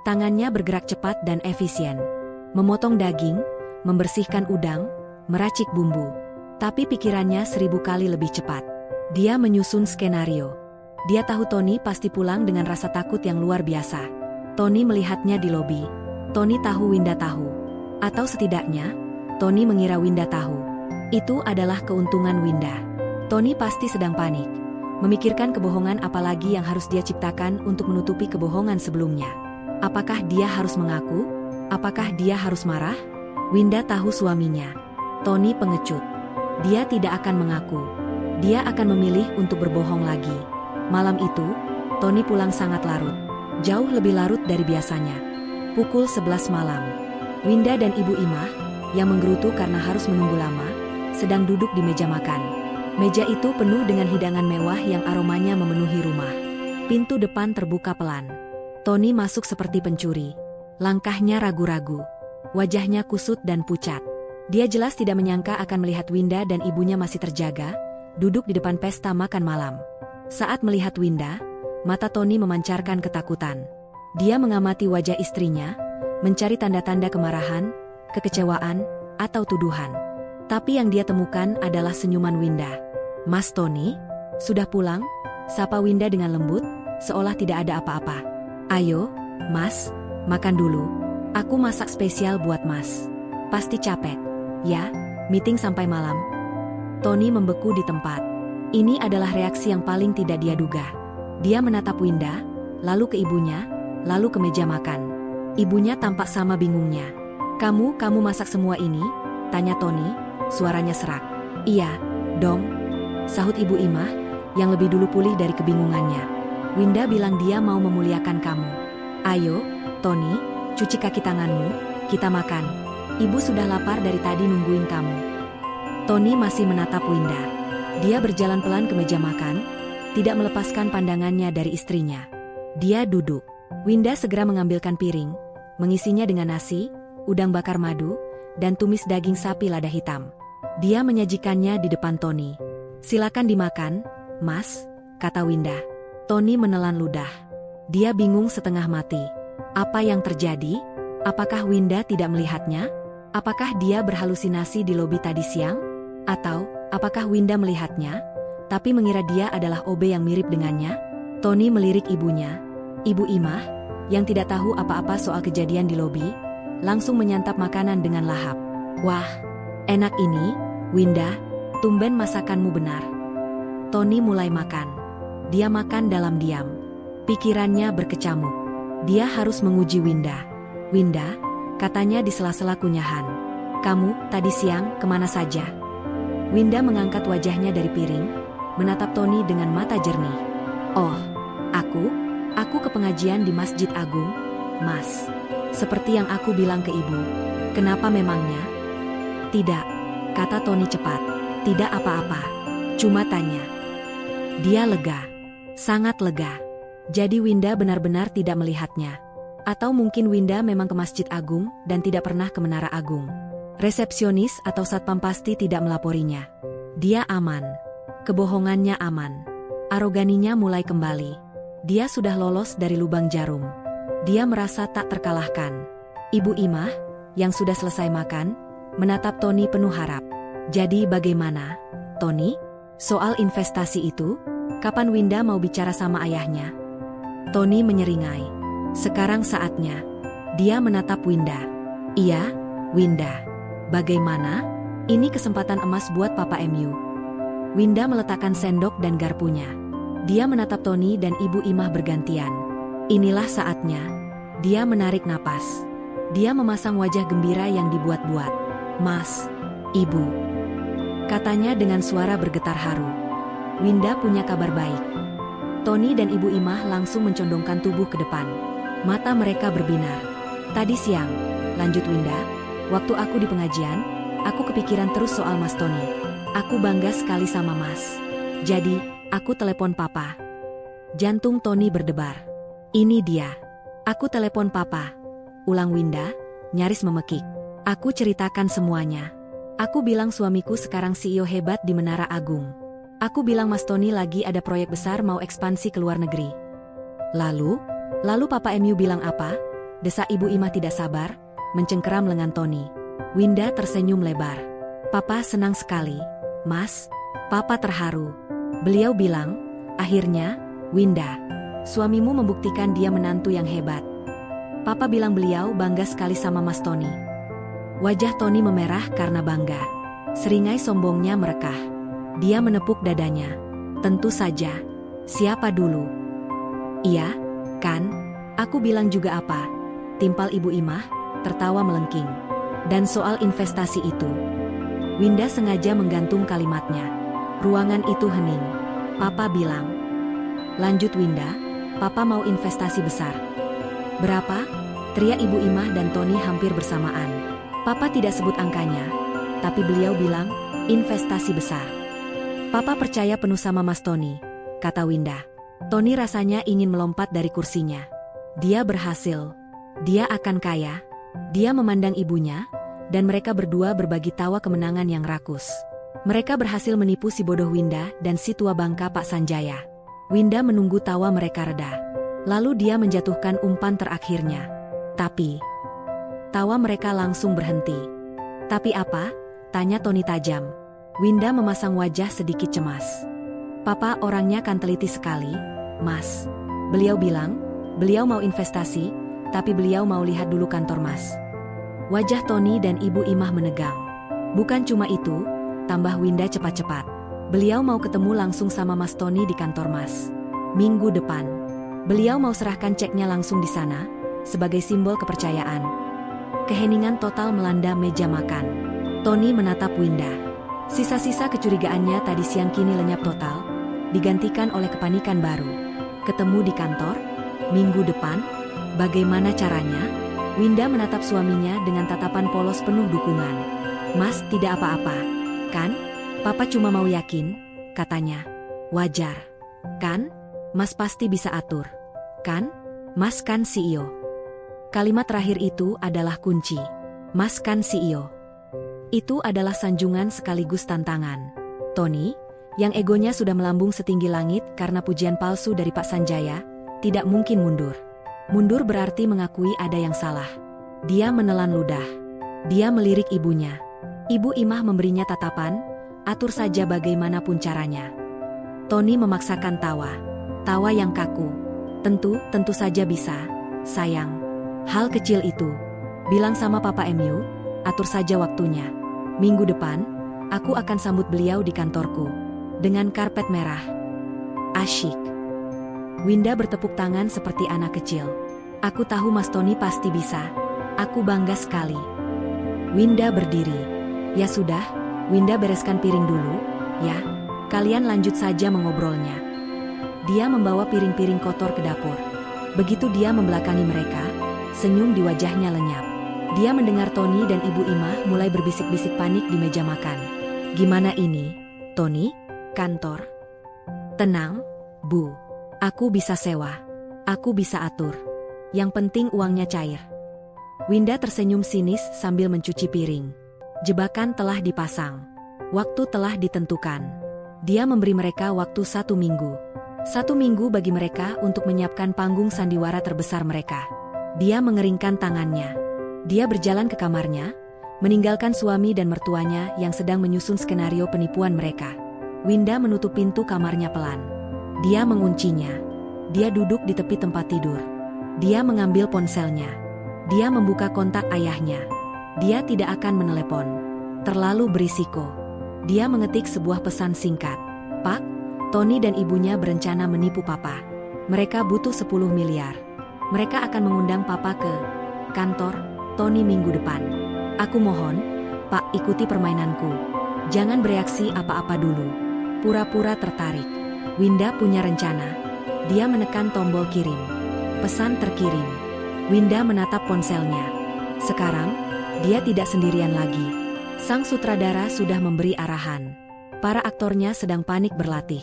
Tangannya bergerak cepat dan efisien. Memotong daging, membersihkan udang, meracik bumbu. Tapi pikirannya 1000 kali lebih cepat. Dia menyusun skenario. Dia tahu Tony pasti pulang dengan rasa takut yang luar biasa. Tony melihatnya di lobi. Tony tahu Winda tahu. Atau setidaknya, Tony mengira Winda tahu. Itu adalah keuntungan Winda. Tony pasti sedang panik. Memikirkan kebohongan apalagi yang harus dia ciptakan untuk menutupi kebohongan sebelumnya. Apakah dia harus mengaku? Apakah dia harus marah? Winda tahu suaminya. Tony pengecut. Dia tidak akan mengaku. Dia akan memilih untuk berbohong lagi. Malam itu, Tony pulang sangat larut. Jauh lebih larut dari biasanya. Pukul 11 malam. Winda dan Ibu Imah, yang menggerutu karena harus menunggu lama, sedang duduk di meja makan. Meja itu penuh dengan hidangan mewah yang aromanya memenuhi rumah. Pintu depan terbuka pelan. Tony masuk seperti pencuri. Langkahnya ragu-ragu. Wajahnya kusut dan pucat. Dia jelas tidak menyangka akan melihat Winda dan ibunya masih terjaga, duduk di depan pesta makan malam. Saat melihat Winda, mata Tony memancarkan ketakutan. Dia mengamati wajah istrinya, mencari tanda-tanda kemarahan, kekecewaan, atau tuduhan. Tapi yang dia temukan adalah senyuman Winda. "Mas Tony, sudah pulang?" sapa Winda dengan lembut, seolah tidak ada apa-apa. "Ayo, Mas, makan dulu. Aku masak spesial buat Mas. Pasti capek." "Ya, meeting sampai malam." Tony membeku di tempat. Ini adalah reaksi yang paling tidak dia duga. Dia menatap Winda, lalu ke ibunya, lalu ke meja makan. Ibunya tampak sama bingungnya. Kamu masak semua ini?" tanya Tony, suaranya serak. "Iya, dong," sahut Ibu Imah, yang lebih dulu pulih dari kebingungannya. "Winda bilang dia mau memuliakan kamu. Ayo, Tony, cuci kaki tanganmu, kita makan. Ibu sudah lapar dari tadi nungguin kamu." Tony masih menatap Winda. Dia berjalan pelan ke meja makan, tidak melepaskan pandangannya dari istrinya. Dia duduk. Winda segera mengambilkan piring, mengisinya dengan nasi, udang bakar madu, dan tumis daging sapi lada hitam. Dia menyajikannya di depan Tony. "Silakan dimakan, Mas," kata Winda. Tony menelan ludah. Dia bingung setengah mati. Apa yang terjadi? Apakah Winda tidak melihatnya? Apakah dia berhalusinasi di lobi tadi siang? Atau, apakah Winda melihatnya, tapi mengira dia adalah OB yang mirip dengannya? Tony melirik ibunya. Ibu Imah, yang tidak tahu apa-apa soal kejadian di lobi, langsung menyantap makanan dengan lahap. "Wah, enak ini, Winda, tumben masakanmu benar." Tony mulai makan. Dia makan dalam diam. Pikirannya berkecamuk. Dia harus menguji Winda. "Winda," katanya di sela-sela kunyahan. "Kamu, tadi siang, kemana saja?" Winda mengangkat wajahnya dari piring, menatap Tony dengan mata jernih. "Oh, aku ke pengajian di Masjid Agung, Mas. Seperti yang aku bilang ke ibu. Kenapa memangnya?" "Tidak," kata Tony cepat. "Tidak apa-apa. Cuma tanya." Dia lega. Sangat lega. Jadi Winda benar-benar tidak melihatnya. Atau mungkin Winda memang ke Masjid Agung dan tidak pernah ke Menara Agung. Resepsionis atau satpam pasti tidak melaporinya. Dia aman. Kebohongannya aman. Aroganinya mulai kembali. Dia sudah lolos dari lubang jarum. Dia merasa tak terkalahkan. Ibu Imah, yang sudah selesai makan, menatap Tony penuh harap. "Jadi bagaimana, Tony? Soal investasi itu, kapan Winda mau bicara sama ayahnya?" Tony menyeringai. Sekarang saatnya. Dia menatap Winda. Iya, Winda. Bagaimana? Ini kesempatan emas buat Papa MU. Winda meletakkan sendok dan garpunya. Dia menatap Tony dan Ibu Imah bergantian. Inilah saatnya. Dia menarik napas. Dia memasang wajah gembira yang dibuat-buat. Mas, Ibu, katanya dengan suara bergetar haru. Winda punya kabar baik. Tony dan Ibu Imah langsung mencondongkan tubuh ke depan. Mata mereka berbinar. Tadi siang, lanjut Winda, waktu aku di pengajian, aku kepikiran terus soal Mas Tony. Aku bangga sekali sama Mas. Jadi, aku telepon Papa. Jantung Tony berdebar. Ini dia. Aku telepon Papa. Ulang Winda, nyaris memekik. Aku ceritakan semuanya. Aku bilang suamiku sekarang CEO hebat di Menara Agung. Aku bilang Mas Tony lagi ada proyek besar mau ekspansi ke luar negeri. Lalu Papa MU bilang apa? Desak Ibu Imah tidak sabar, mencengkeram lengan Tony. Winda tersenyum lebar. Papa senang sekali, Mas. Papa terharu. Beliau bilang, akhirnya, Winda, suamimu membuktikan dia menantu yang hebat. Papa bilang beliau bangga sekali sama Mas Tony. Wajah Tony memerah karena bangga. Seringai sombongnya merekah. Dia menepuk dadanya. Tentu saja. Siapa dulu? Iya, kan? Aku bilang juga apa? Timpal Ibu Imah, tertawa melengking. Dan soal investasi itu. Winda sengaja menggantung kalimatnya. Ruangan itu hening. Papa bilang. Lanjut Winda, Papa mau investasi besar. Berapa? Teriak Ibu Imah dan Tony hampir bersamaan. Papa tidak sebut angkanya, tapi beliau bilang, investasi besar. Papa percaya penuh sama Mas Tony, kata Winda. Tony rasanya ingin melompat dari kursinya. Dia berhasil. Dia akan kaya. Dia memandang ibunya, dan mereka berdua berbagi tawa kemenangan yang rakus. Mereka berhasil menipu si bodoh Winda dan si tua bangka Pak Sanjaya. Winda menunggu tawa mereka reda. Lalu dia menjatuhkan umpan terakhirnya. Tapi tawa mereka langsung berhenti. Tapi apa? Tanya Tony tajam. Winda memasang wajah sedikit cemas. Papa orangnya kan teliti sekali, Mas. Beliau bilang, beliau mau investasi, tapi beliau mau lihat dulu kantor Mas. Wajah Tony dan Ibu Imah menegang. Bukan cuma itu, tambah Winda cepat-cepat. Beliau mau ketemu langsung sama Mas Tony di kantor Mas. Minggu depan. Beliau mau serahkan ceknya langsung di sana, sebagai simbol kepercayaan. Keheningan total melanda meja makan. Tony menatap Winda. Sisa-sisa kecurigaannya tadi siang kini lenyap total, digantikan oleh kepanikan baru. Ketemu di kantor? Minggu depan? Bagaimana caranya? Winda menatap suaminya dengan tatapan polos penuh dukungan. Mas tidak apa-apa, kan? Papa cuma mau yakin, katanya. Wajar. Kan? Mas pasti bisa atur. Kan? Mas kan CEO. Kalimat terakhir itu adalah kunci. Mas kan CEO. Itu adalah sanjungan sekaligus tantangan. Tony, yang egonya sudah melambung setinggi langit karena pujian palsu dari Pak Sanjaya, tidak mungkin mundur. Mundur berarti mengakui ada yang salah. Dia menelan ludah. Dia melirik ibunya. Ibu Imah memberinya tatapan, atur saja bagaimanapun caranya. Tony memaksakan tawa. Tawa yang kaku. Tentu saja bisa, sayang. Hal kecil itu. Bilang sama Papa MU, atur saja waktunya. Minggu depan, aku akan sambut beliau di kantorku. Dengan karpet merah. Asyik. Winda bertepuk tangan seperti anak kecil. Aku tahu Mas Tony pasti bisa. Aku bangga sekali. Winda berdiri. Ya sudah, Winda bereskan piring dulu, ya. Kalian lanjut saja mengobrolnya. Dia membawa piring-piring kotor ke dapur. Begitu dia membelakangi mereka, senyum di wajahnya lenyap. Dia mendengar Tony dan Ibu Imah mulai berbisik-bisik panik di meja makan. Gimana ini, Tony? Kantor? Tenang, Bu. Aku bisa sewa. Aku bisa atur. Yang penting uangnya cair. Winda tersenyum sinis sambil mencuci piring. Jebakan telah dipasang. Waktu telah ditentukan. Dia memberi mereka waktu 1 minggu. 1 minggu bagi mereka untuk menyiapkan panggung sandiwara terbesar mereka. Dia mengeringkan tangannya. Dia berjalan ke kamarnya, meninggalkan suami dan mertuanya yang sedang menyusun skenario penipuan mereka. Winda menutup pintu kamarnya pelan. Dia menguncinya. Dia duduk di tepi tempat tidur. Dia mengambil ponselnya. Dia membuka kontak ayahnya. Dia tidak akan menelepon. Terlalu berisiko. Dia mengetik sebuah pesan singkat. Pak, Tony dan ibunya berencana menipu papa. Mereka butuh 10 miliar. Mereka akan mengundang papa ke kantor Tony minggu depan. Aku mohon, Pak, ikuti permainanku. Jangan bereaksi apa-apa dulu. Pura-pura tertarik. Winda punya rencana. Dia menekan tombol kirim. Pesan terkirim. Winda menatap ponselnya. Sekarang, dia tidak sendirian lagi. Sang sutradara sudah memberi arahan. Para aktornya sedang panik berlatih.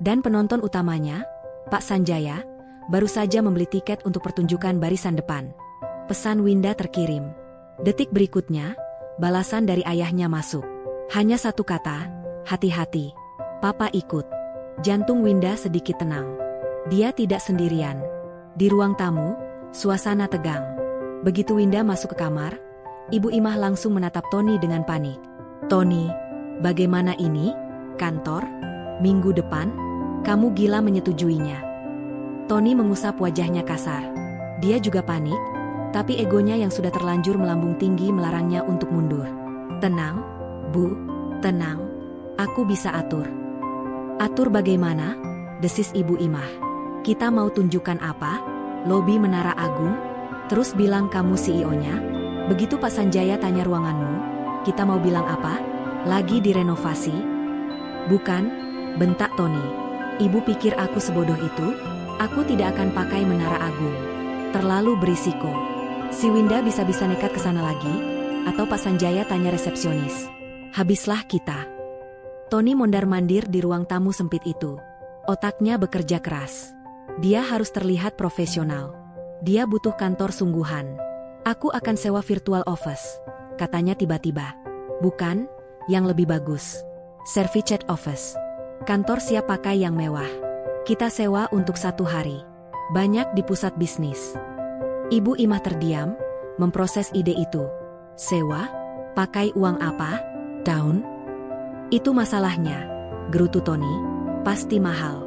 Dan penonton utamanya, Pak Sanjaya, baru saja membeli tiket untuk pertunjukan barisan depan. Pesan Winda terkirim. Detik berikutnya, balasan dari ayahnya masuk. Hanya satu kata, hati-hati. Papa ikut. Jantung Winda sedikit tenang. Dia tidak sendirian. Di ruang tamu, suasana tegang. Begitu Winda masuk ke kamar, Ibu Imah langsung menatap Tony dengan panik. Tony, bagaimana ini? Kantor? Minggu depan? Kamu gila menyetujuinya. Tony mengusap wajahnya kasar. Dia juga panik, tapi egonya yang sudah terlanjur melambung tinggi melarangnya untuk mundur. Tenang, Bu, tenang. Aku bisa atur. Atur bagaimana? Desis Ibu Imah. Kita mau tunjukkan apa? Lobi Menara Agung? Terus bilang kamu CEO-nya? Begitu Pak Sanjaya tanya ruanganmu, kita mau bilang apa? Lagi direnovasi? Bukan, bentak Tony. Ibu pikir aku sebodoh itu? Aku tidak akan pakai Menara Agung. Terlalu berisiko. Si Winda bisa-bisa nekat ke sana lagi? Atau Pak Sanjaya tanya resepsionis? Habislah kita. Tony mondar-mandir di ruang tamu sempit itu. Otaknya bekerja keras. Dia harus terlihat profesional. Dia butuh kantor sungguhan. Aku akan sewa virtual office, katanya tiba-tiba. Bukan, yang lebih bagus. Servicet office. Kantor siap pakai yang mewah. Kita sewa untuk 1 hari. Banyak di pusat bisnis. Ibu Imah terdiam, memproses ide itu. Sewa? Pakai uang apa? Daun? Itu masalahnya, gerutu Tony. Pasti mahal.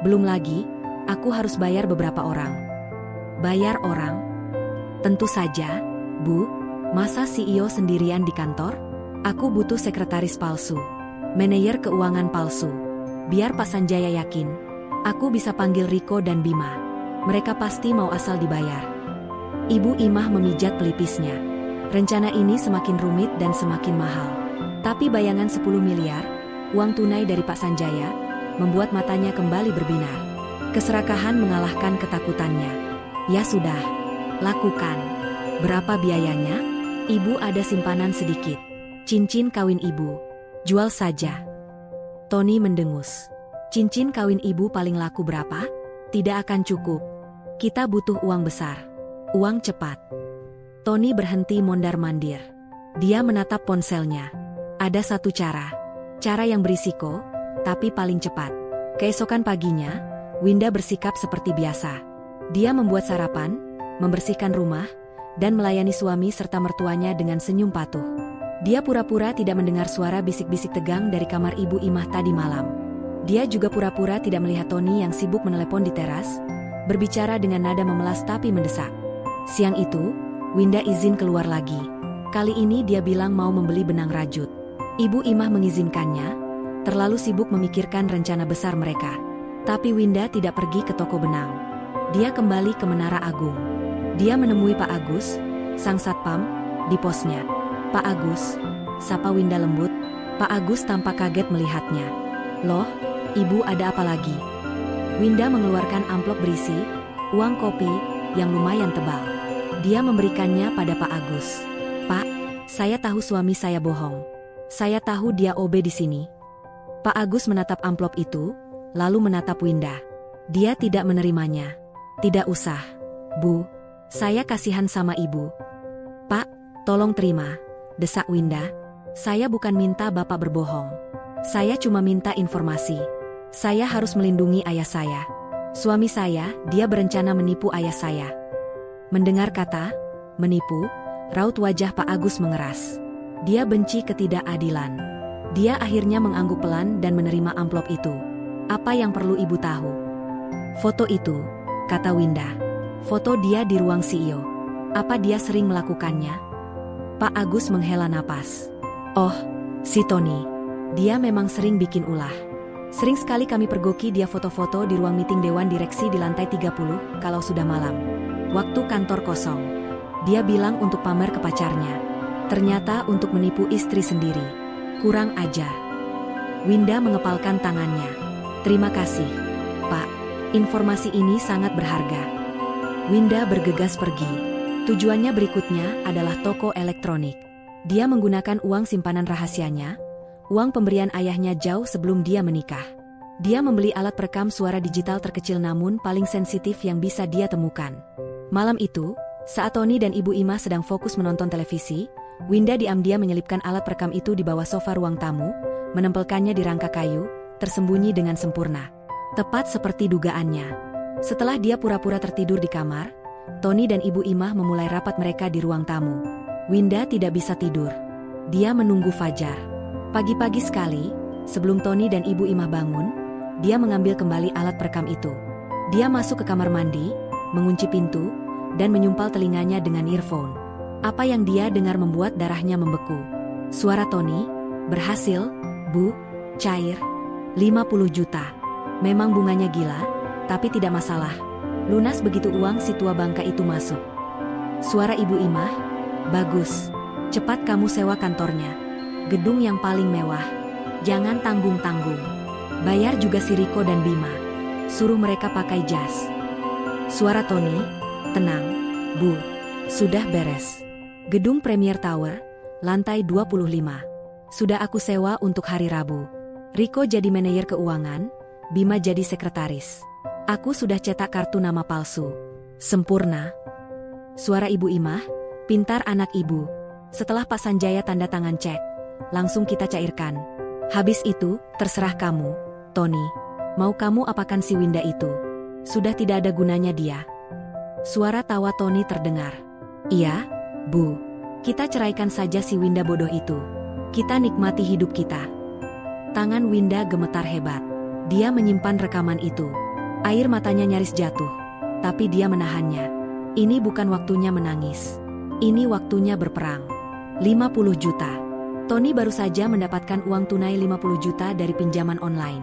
Belum lagi, aku harus bayar beberapa orang. Bayar orang? Tentu saja, Bu. Masa CEO sendirian di kantor? Aku butuh sekretaris palsu. Manajer keuangan palsu. Biar Pak Sanjaya yakin. Aku bisa panggil Riko dan Bima. Mereka pasti mau asal dibayar. Ibu Imah memijat pelipisnya. Rencana ini semakin rumit dan semakin mahal. Tapi bayangan 10 miliar, uang tunai dari Pak Sanjaya, membuat matanya kembali berbinar. Keserakahan mengalahkan ketakutannya. Ya sudah. Lakukan. Berapa biayanya? Ibu ada simpanan sedikit. Cincin kawin ibu. Jual saja. Tony mendengus. Cincin kawin ibu paling laku berapa? Tidak akan cukup. Kita butuh uang besar. Uang cepat. Tony berhenti mondar-mandir. Dia menatap ponselnya. Ada satu cara. Cara yang berisiko, tapi paling cepat. Keesokan paginya, Winda bersikap seperti biasa. Dia membuat sarapan, membersihkan rumah, dan melayani suami serta mertuanya dengan senyum patuh. Dia pura-pura tidak mendengar suara bisik-bisik tegang dari kamar Ibu Imah tadi malam. Dia juga pura-pura tidak melihat Tony yang sibuk menelepon di teras, berbicara dengan nada memelas tapi mendesak. Siang itu, Winda izin keluar lagi. Kali ini dia bilang mau membeli benang rajut. Ibu Imah mengizinkannya, terlalu sibuk memikirkan rencana besar mereka. Tapi Winda tidak pergi ke toko benang. Dia kembali ke Menara Agung. Dia menemui Pak Agus, sang satpam, di posnya. Pak Agus, sapa Winda lembut. Pak Agus tampak kaget melihatnya. Loh, Ibu ada apa lagi? Winda mengeluarkan amplop berisi uang kopi yang lumayan tebal. Dia memberikannya pada Pak Agus. Pak, saya tahu suami saya bohong. Saya tahu dia OB di sini. Pak Agus menatap amplop itu, lalu menatap Winda. Dia tidak menerimanya. Tidak usah, Bu. Saya kasihan sama Ibu. Pak, tolong terima, desak Winda. Saya bukan minta Bapak berbohong. Saya cuma minta informasi. Saya harus melindungi ayah saya. Suami saya, dia berencana menipu ayah saya. Mendengar kata menipu, raut wajah Pak Agus mengeras. Dia benci ketidakadilan. Dia akhirnya mengangguk pelan dan menerima amplop itu. Apa yang perlu Ibu tahu? Foto itu, kata Winda. Foto dia di ruang CEO. Apa dia sering melakukannya? Pak Agus menghela napas. Oh, si Tony. Dia memang sering bikin ulah. Sering sekali kami pergoki dia foto-foto di ruang meeting dewan direksi di lantai 30 kalau sudah malam. Waktu kantor kosong. Dia bilang untuk pamer ke pacarnya. Ternyata untuk menipu istri sendiri. Kurang ajar. Winda mengepalkan tangannya. Terima kasih, Pak. Informasi ini sangat berharga. Winda bergegas pergi. Tujuannya berikutnya adalah toko elektronik. Dia menggunakan uang simpanan rahasianya, uang pemberian ayahnya jauh sebelum dia menikah. Dia membeli alat perekam suara digital terkecil namun paling sensitif yang bisa dia temukan. Malam itu, saat Tony dan Ibu Imah sedang fokus menonton televisi, Winda diam-diam menyelipkan alat perekam itu di bawah sofa ruang tamu, menempelkannya di rangka kayu, tersembunyi dengan sempurna. Tepat seperti dugaannya. Setelah dia pura-pura tertidur di kamar, Tony dan Ibu Imah memulai rapat mereka di ruang tamu. Winda tidak bisa tidur. Dia menunggu fajar. Pagi-pagi sekali, sebelum Tony dan Ibu Imah bangun, dia mengambil kembali alat perekam itu. Dia masuk ke kamar mandi, mengunci pintu, dan menyumpal telinganya dengan earphone. Apa yang dia dengar membuat darahnya membeku. Suara Tony, berhasil, Bu, cair, 50 juta. Memang bunganya gila, tapi tidak masalah. Lunas begitu uang si tua bangka itu masuk. Suara Ibu Imah, bagus. Cepat kamu sewa kantornya. Gedung yang paling mewah. Jangan tanggung-tanggung. Bayar juga si Riko dan Bima. Suruh mereka pakai jas. Suara Tony, tenang, Bu. Sudah beres. Gedung Premier Tower, lantai 25. Sudah aku sewa untuk hari Rabu. Riko jadi manajer keuangan, Bima jadi sekretaris. Aku sudah cetak kartu nama palsu. Sempurna. Suara Ibu Imah, pintar anak ibu. Setelah Pak Sanjaya tanda tangan cek, langsung kita cairkan. Habis itu, terserah kamu, Tony. Mau kamu apakan si Winda itu? Sudah tidak ada gunanya dia. Suara tawa Tony terdengar. Iya, Bu. Kita ceraikan saja si Winda bodoh itu. Kita nikmati hidup kita. Tangan Winda gemetar hebat. Dia menyimpan rekaman itu. Air matanya nyaris jatuh. Tapi dia menahannya. Ini bukan waktunya menangis. Ini waktunya berperang. 50 juta. Tony baru saja mendapatkan uang tunai 50 juta dari pinjaman online.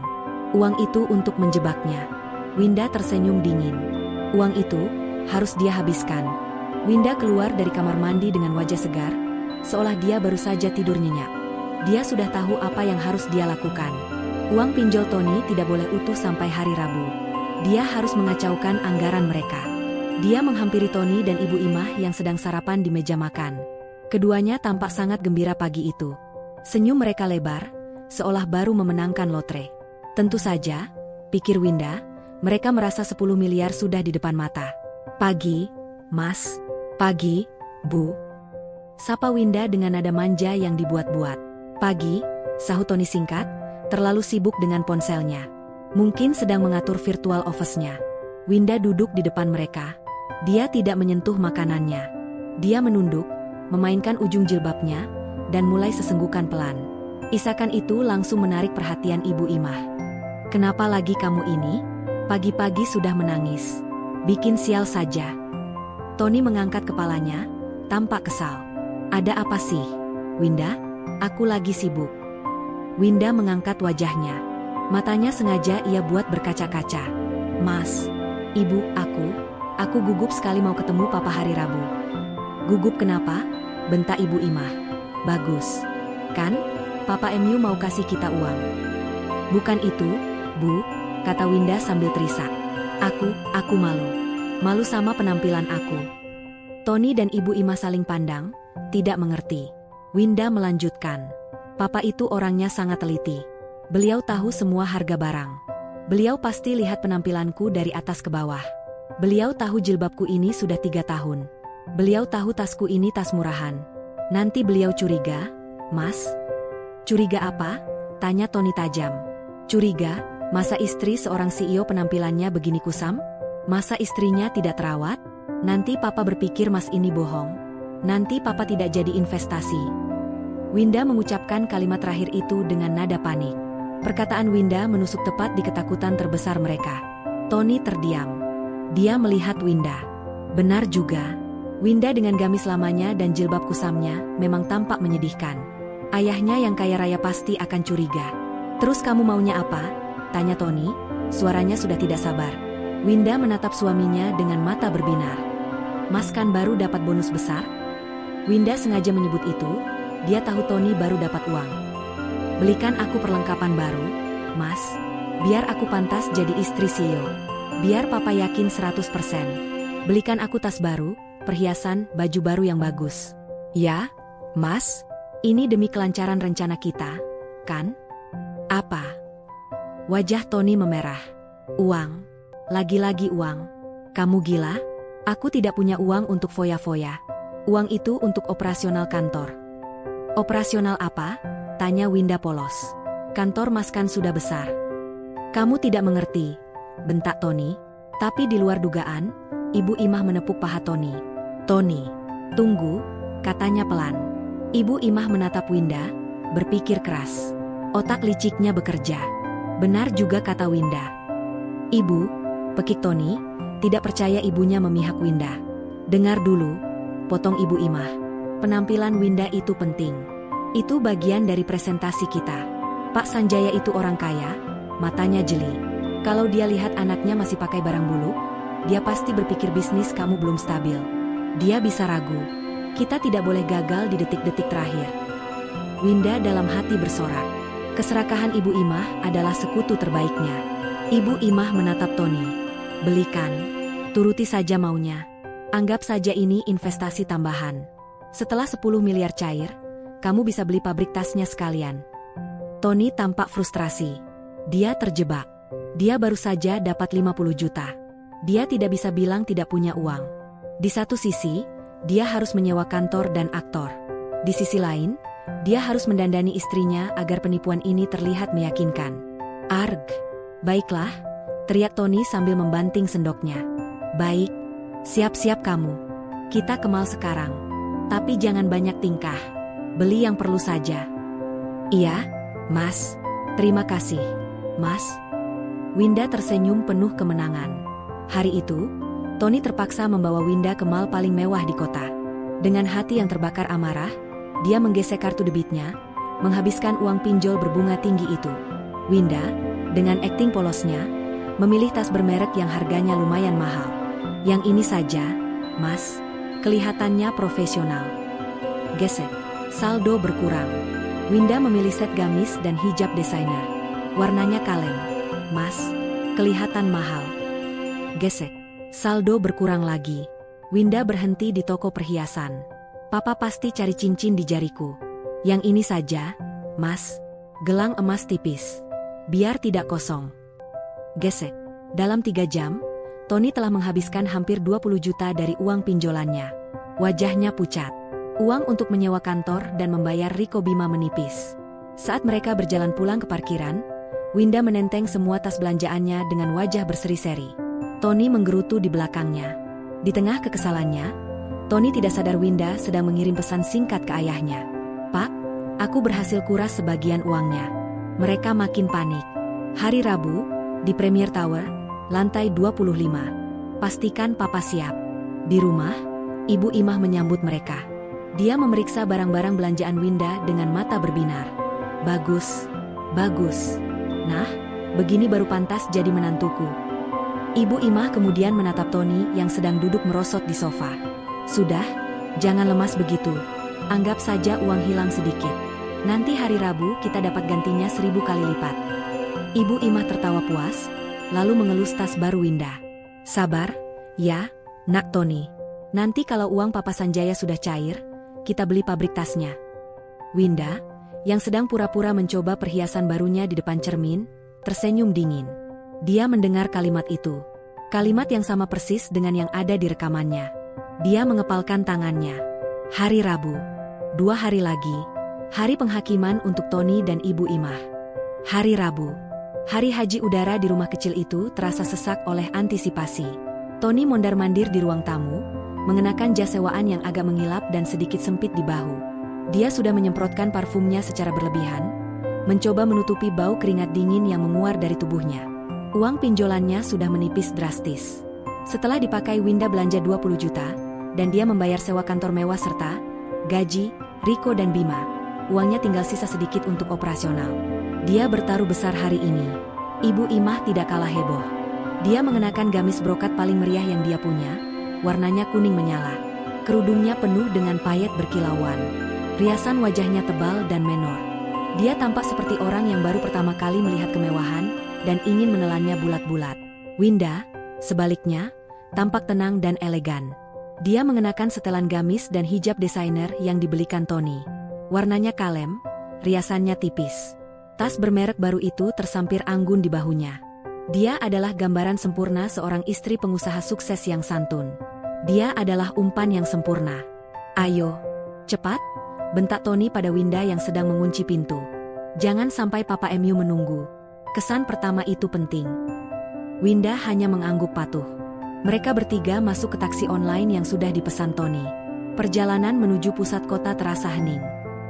Uang itu untuk menjebaknya. Winda tersenyum dingin. Uang itu harus dia habiskan. Winda keluar dari kamar mandi dengan wajah segar, seolah dia baru saja tidur nyenyak. Dia sudah tahu apa yang harus dia lakukan. Uang pinjol Tony tidak boleh utuh sampai hari Rabu. Dia harus mengacaukan anggaran mereka. Dia menghampiri Tony dan Ibu Imah yang sedang sarapan di meja makan. Keduanya tampak sangat gembira pagi itu. Senyum mereka lebar, seolah baru memenangkan lotre. Tentu saja, pikir Winda, mereka merasa 10 miliar sudah di depan mata. Pagi, Mas. Pagi, Bu. Sapa Winda dengan nada manja yang dibuat-buat. Pagi, sahut Tony singkat, terlalu sibuk dengan ponselnya. Mungkin sedang mengatur virtual office-nya. Winda duduk di depan mereka. Dia tidak menyentuh makanannya. Dia menunduk, memainkan ujung jilbabnya, dan mulai sesenggukan pelan. Isakan itu langsung menarik perhatian Ibu Imah. Kenapa lagi kamu ini? Pagi-pagi sudah menangis. Bikin sial saja. Tony mengangkat kepalanya, tampak kesal. Ada apa sih, Winda? Aku lagi sibuk. Winda mengangkat wajahnya. Matanya sengaja ia buat berkaca-kaca. Mas, Ibu, aku gugup sekali mau ketemu Papa hari Rabu. Gugup kenapa? Bentak Ibu Imah. Bagus. Kan? Papa MU mau kasih kita uang. Bukan itu, Bu, kata Winda sambil terisak. Aku malu. Malu sama penampilan aku. Tony dan Ibu Imah saling pandang, tidak mengerti. Winda melanjutkan. Papa itu orangnya sangat teliti. Beliau tahu semua harga barang. Beliau pasti lihat penampilanku dari atas ke bawah. Beliau tahu jilbabku ini sudah 3 tahun. Beliau tahu tasku ini tas murahan. Nanti beliau curiga, Mas. Curiga apa? Tanya Tony tajam. Curiga, masa istri seorang CEO penampilannya begini kusam? Masa istrinya tidak terawat? Nanti Papa berpikir Mas ini bohong. Nanti Papa tidak jadi investasi. Winda mengucapkan kalimat terakhir itu dengan nada panik. Perkataan Winda menusuk tepat di ketakutan terbesar mereka. Tony terdiam. Dia melihat Winda. Benar juga. Winda dengan gamis lamanya dan jilbab kusamnya memang tampak menyedihkan. Ayahnya yang kaya raya pasti akan curiga. Terus kamu maunya apa? Tanya Tony. Suaranya sudah tidak sabar. Winda menatap suaminya dengan mata berbinar. Mas kan baru dapat bonus besar? Winda sengaja menyebut itu. Dia tahu Tony baru dapat uang. Belikan aku perlengkapan baru, Mas. Biar aku pantas jadi istri CEO. Biar papa yakin 100%. Belikan aku tas baru, perhiasan, baju baru yang bagus. Ya, Mas. Ini demi kelancaran rencana kita, kan? Apa? Wajah Tony memerah. Uang. Lagi-lagi uang. Kamu gila? Aku tidak punya uang untuk foya-foya. Uang itu untuk operasional kantor. Operasional apa? Tanya Winda polos. Kantor Mas kan sudah besar. Kamu tidak mengerti, bentak Tony. Tapi di luar dugaan, Ibu Imah menepuk paha Tony. Tony, tunggu, katanya pelan. Ibu Imah menatap Winda, berpikir keras. Otak liciknya bekerja. Benar juga kata Winda. Ibu, pekik Tony, tidak percaya ibunya memihak Winda. Dengar dulu, potong Ibu Imah. Penampilan Winda itu penting. Itu bagian dari presentasi kita. Pak Sanjaya itu orang kaya, matanya jeli. Kalau dia lihat anaknya masih pakai barang buluk, dia pasti berpikir bisnis kamu belum stabil. Dia bisa ragu. Kita tidak boleh gagal di detik-detik terakhir. Winda dalam hati bersorak. Keserakahan Ibu Imah adalah sekutu terbaiknya. Ibu Imah menatap Tony. Belikan. Turuti saja maunya. Anggap saja ini investasi tambahan. Setelah 10 miliar cair, kamu bisa beli pabrik tasnya sekalian. Tony tampak frustrasi. Dia terjebak. Dia baru saja dapat 50 juta. Dia tidak bisa bilang tidak punya uang. Di satu sisi, dia harus menyewa kantor dan aktor. Di sisi lain, dia harus mendandani istrinya agar penipuan ini terlihat meyakinkan. Arg. Baiklah, teriak Tony sambil membanting sendoknya. Baik, siap-siap kamu. Kita ke mall sekarang. Tapi jangan banyak tingkah. Beli yang perlu saja. Iya, Mas. Terima kasih, Mas. Winda tersenyum penuh kemenangan. Hari itu, Tony terpaksa membawa Winda ke mall paling mewah di kota. Dengan hati yang terbakar amarah, dia menggesek kartu debitnya, menghabiskan uang pinjol berbunga tinggi itu. Winda, dengan akting polosnya, memilih tas bermerek yang harganya lumayan mahal. Yang ini saja, Mas. Kelihatannya profesional. Gesek. Saldo berkurang. Winda memilih set gamis dan hijab desainer. Warnanya kalem. Mas, kelihatan mahal. Gesek. Saldo berkurang lagi. Winda berhenti di toko perhiasan. Papa pasti cari cincin di jariku. Yang ini saja, Mas. Gelang emas tipis. Biar tidak kosong. Gesek. Dalam 3 jam, Tony telah menghabiskan hampir 20 juta dari uang pinjolannya. Wajahnya pucat. Uang untuk menyewa kantor dan membayar Riko Bima menipis. Saat mereka berjalan pulang ke parkiran, Winda menenteng semua tas belanjaannya dengan wajah berseri-seri. Tony menggerutu di belakangnya. Di tengah kekesalannya, Tony tidak sadar Winda sedang mengirim pesan singkat ke ayahnya. Pak, aku berhasil kuras sebagian uangnya. Mereka makin panik. Hari Rabu, di Premier Tower, lantai 25. Pastikan papa siap. Di rumah, Ibu Imah menyambut mereka. Dia memeriksa barang-barang belanjaan Winda dengan mata berbinar. Bagus, bagus. Nah, begini baru pantas jadi menantuku. Ibu Imah kemudian menatap Tony yang sedang duduk merosot di sofa. Sudah, jangan lemas begitu. Anggap saja uang hilang sedikit. Nanti hari Rabu kita dapat gantinya 1000 kali lipat. Ibu Imah tertawa puas, lalu mengelus tas baru Winda. Sabar, ya, nak Tony. Nanti kalau uang Papa Sanjaya sudah cair, kita beli pabrik tasnya. Winda, yang sedang pura-pura mencoba perhiasan barunya di depan cermin, tersenyum dingin. Dia mendengar kalimat itu. Kalimat yang sama persis dengan yang ada di rekamannya. Dia mengepalkan tangannya. Hari Rabu. 2 hari lagi. Hari penghakiman untuk Tony dan Ibu Imah. Hari Rabu. Hari haji udara di rumah kecil itu terasa sesak oleh antisipasi. Tony mondar-mandir di ruang tamu, mengenakan jas sewaan yang agak mengilap dan sedikit sempit di bahu. Dia sudah menyemprotkan parfumnya secara berlebihan, mencoba menutupi bau keringat dingin yang menguar dari tubuhnya. Uang pinjolannya sudah menipis drastis. Setelah dipakai Winda belanja 20 juta, dan dia membayar sewa kantor mewah serta gaji Riko dan Bima. Uangnya tinggal sisa sedikit untuk operasional. Dia bertaruh besar hari ini. Ibu Imah tidak kalah heboh. Dia mengenakan gamis brokat paling meriah yang dia punya, warnanya kuning menyala. Kerudungnya penuh dengan payet berkilauan. Riasan wajahnya tebal dan menor. Dia tampak seperti orang yang baru pertama kali melihat kemewahan dan ingin menelannya bulat-bulat. Winda, sebaliknya, tampak tenang dan elegan. Dia mengenakan setelan gamis dan hijab desainer yang dibelikan Tony. Warnanya kalem, riasannya tipis. Tas bermerek baru itu tersampir anggun di bahunya. Dia adalah gambaran sempurna seorang istri pengusaha sukses yang santun. Dia adalah umpan yang sempurna. "Ayo, cepat," bentak Tony pada Winda yang sedang mengunci pintu. "Jangan sampai Papa MU menunggu. Kesan pertama itu penting." Winda hanya mengangguk patuh. Mereka bertiga masuk ke taksi online yang sudah dipesan Tony. Perjalanan menuju pusat kota terasa hening.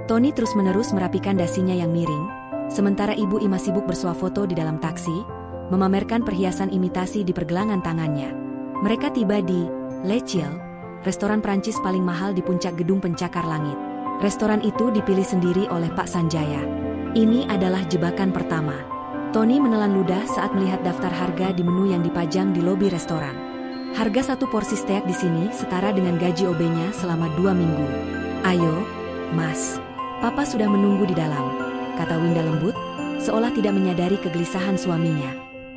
Tony terus-menerus merapikan dasinya yang miring, sementara Ibu Imah sibuk bersuah foto di dalam taksi, memamerkan perhiasan imitasi di pergelangan tangannya. Mereka tiba di Le Ciel, restoran Prancis paling mahal di puncak gedung pencakar langit. Restoran itu dipilih sendiri oleh Pak Sanjaya. Ini adalah jebakan pertama. Tony menelan ludah saat melihat daftar harga di menu yang dipajang di lobi restoran. Harga satu porsi steak di sini setara dengan gaji OB-nya selama 2 minggu. "Ayo, Mas. Papa sudah menunggu di dalam," kata Winda lembut, seolah tidak menyadari kegelisahan suaminya.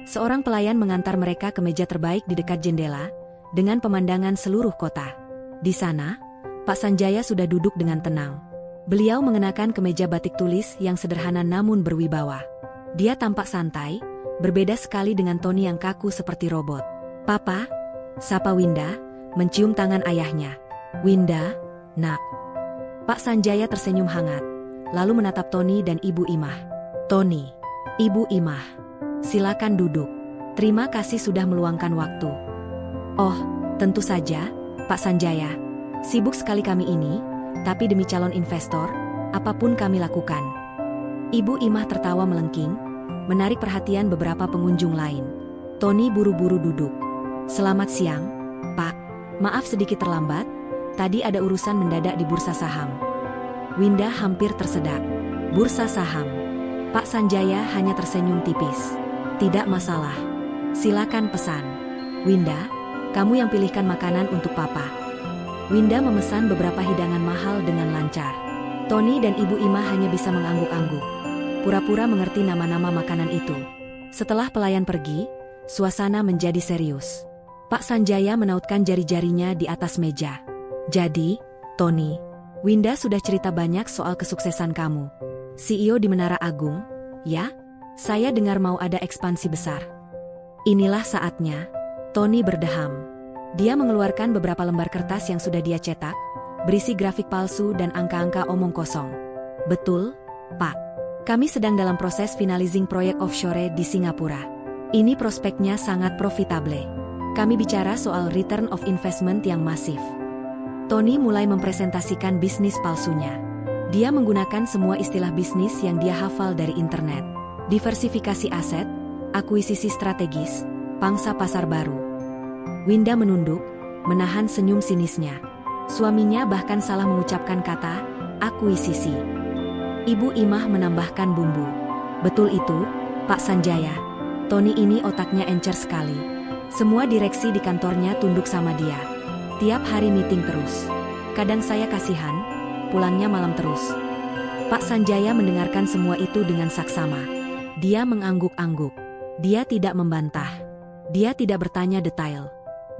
Seorang pelayan mengantar mereka ke meja terbaik di dekat jendela, dengan pemandangan seluruh kota. Di sana, Pak Sanjaya sudah duduk dengan tenang. Beliau mengenakan kemeja batik tulis yang sederhana namun berwibawa. Dia tampak santai, berbeda sekali dengan Tony yang kaku seperti robot. "Papa," sapa Winda, mencium tangan ayahnya. "Winda, nak." Pak Sanjaya tersenyum hangat, lalu menatap Tony dan Ibu Imah. "Tony, Ibu Imah, silakan duduk. Terima kasih sudah meluangkan waktu." "Oh, tentu saja, Pak Sanjaya. Sibuk sekali kami ini, tapi demi calon investor, apapun kami lakukan." Ibu Imah tertawa melengking, menarik perhatian beberapa pengunjung lain. Tony buru-buru duduk. "Selamat siang, Pak. Maaf sedikit terlambat, tadi ada urusan mendadak di bursa saham." Winda hampir tersedak. "Bursa saham?" Pak Sanjaya hanya tersenyum tipis. "Tidak masalah. Silakan pesan." "Winda, kamu yang pilihkan makanan untuk Papa." Winda memesan beberapa hidangan mahal dengan lancar. Tony dan Ibu Imah hanya bisa mengangguk-angguk, pura-pura mengerti nama-nama makanan itu. Setelah pelayan pergi, suasana menjadi serius. Pak Sanjaya menautkan jari-jarinya di atas meja. "Jadi, Tony, Winda sudah cerita banyak soal kesuksesan kamu. CEO di Menara Agung, ya? Saya dengar mau ada ekspansi besar." "Inilah saatnya." Tony berdeham. Dia mengeluarkan beberapa lembar kertas yang sudah dia cetak, berisi grafik palsu dan angka-angka omong kosong. "Betul, Pak. Kami sedang dalam proses finalizing proyek offshore di Singapura. Ini prospeknya sangat profitable. Kami bicara soal return of investment yang masif." Tony mulai mempresentasikan bisnis palsunya. Dia menggunakan semua istilah bisnis yang dia hafal dari internet. Diversifikasi aset, akuisisi strategis, pangsa pasar baru. Winda menunduk, menahan senyum sinisnya. Suaminya bahkan salah mengucapkan kata akuisisi. Ibu Imah menambahkan bumbu. "Betul itu, Pak Sanjaya. Tony ini otaknya encer sekali. Semua direksi di kantornya tunduk sama dia. Tiap hari meeting terus. Kadang saya kasihan, pulangnya malam terus." Pak Sanjaya mendengarkan semua itu dengan saksama. Dia mengangguk-angguk. Dia tidak membantah. Dia tidak bertanya detail.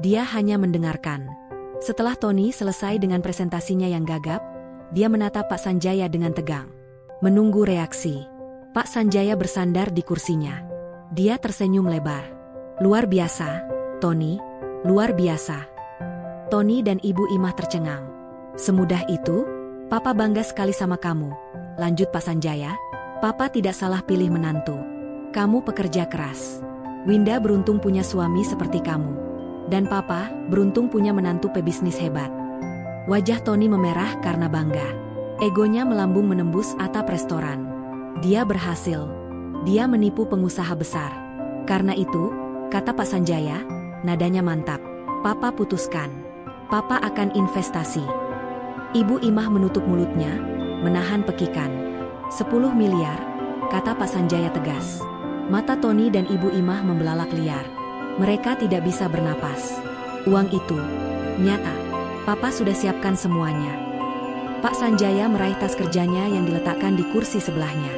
Dia hanya mendengarkan. Setelah Tony selesai dengan presentasinya yang gagap, dia menatap Pak Sanjaya dengan tegang, menunggu reaksi. Pak Sanjaya bersandar di kursinya. Dia tersenyum lebar. "Luar biasa, Tony, luar biasa." Tony dan Ibu Imah tercengang. "Semudah itu? Papa bangga sekali sama kamu," lanjut Pak Sanjaya. "Papa tidak salah pilih menantu. Kamu pekerja keras. Winda beruntung punya suami seperti kamu. Dan Papa beruntung punya menantu pebisnis hebat." Wajah Tony memerah karena bangga. Egonya melambung menembus atap restoran. Dia berhasil. Dia menipu pengusaha besar. Karena itu, kata Pak Sanjaya, nadanya mantap. Papa putuskan. Papa akan investasi. Ibu Imah menutup mulutnya, menahan pekikan. 10 miliar, kata Pak Sanjaya tegas. Mata Tony dan Ibu Imah membelalak liar. Mereka tidak bisa bernapas. Uang itu nyata. Papa sudah siapkan semuanya. Pak Sanjaya meraih tas kerjanya yang diletakkan di kursi sebelahnya.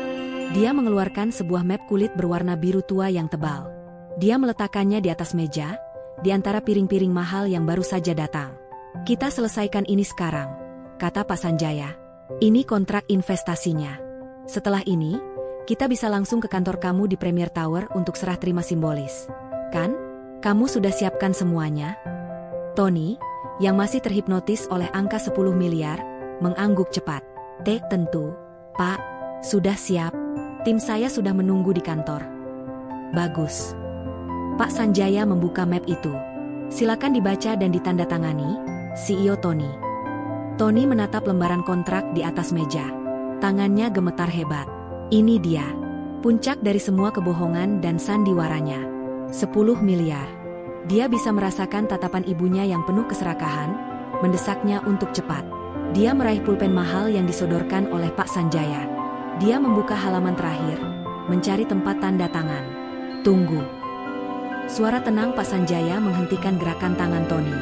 Dia mengeluarkan sebuah map kulit berwarna biru tua yang tebal. Dia meletakkannya di atas meja, di antara piring-piring mahal yang baru saja datang. Kita selesaikan ini sekarang, kata Pak Sanjaya. Ini kontrak investasinya. Setelah ini, kita bisa langsung ke kantor kamu di Premier Tower untuk serah terima simbolis. Kan? Kamu sudah siapkan semuanya? Tony, yang masih terhipnotis oleh angka 10 miliar, mengangguk cepat. Tentu, Pak. Sudah siap. Tim saya sudah menunggu di kantor. Bagus. Pak Sanjaya membuka map itu. Silakan dibaca dan ditandatangani, CEO Tony. Tony menatap lembaran kontrak di atas meja. Tangannya gemetar hebat. Ini dia. Puncak dari semua kebohongan dan sandiwaranya. 10 miliar. Dia bisa merasakan tatapan ibunya yang penuh keserakahan, mendesaknya untuk cepat. Dia meraih pulpen mahal yang disodorkan oleh Pak Sanjaya. Dia membuka halaman terakhir, mencari tempat tanda tangan. Tunggu. Suara tenang Pak Sanjaya menghentikan gerakan tangan Tony.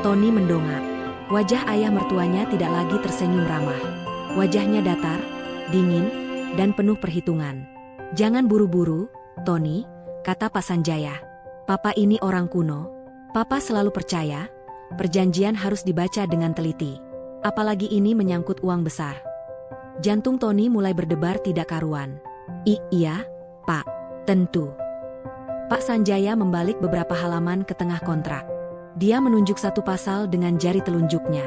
Tony mendongak. Wajah ayah mertuanya tidak lagi tersenyum ramah. Wajahnya datar, dingin, dan penuh perhitungan. Jangan buru-buru, Tony, kata Pak Sanjaya. Papa ini orang kuno. Papa selalu percaya, perjanjian harus dibaca dengan teliti. Apalagi ini menyangkut uang besar. Jantung Tony mulai berdebar tidak karuan. Iya, Pak. Tentu. Pak Sanjaya membalik beberapa halaman ke tengah kontrak. Dia menunjuk satu pasal dengan jari telunjuknya.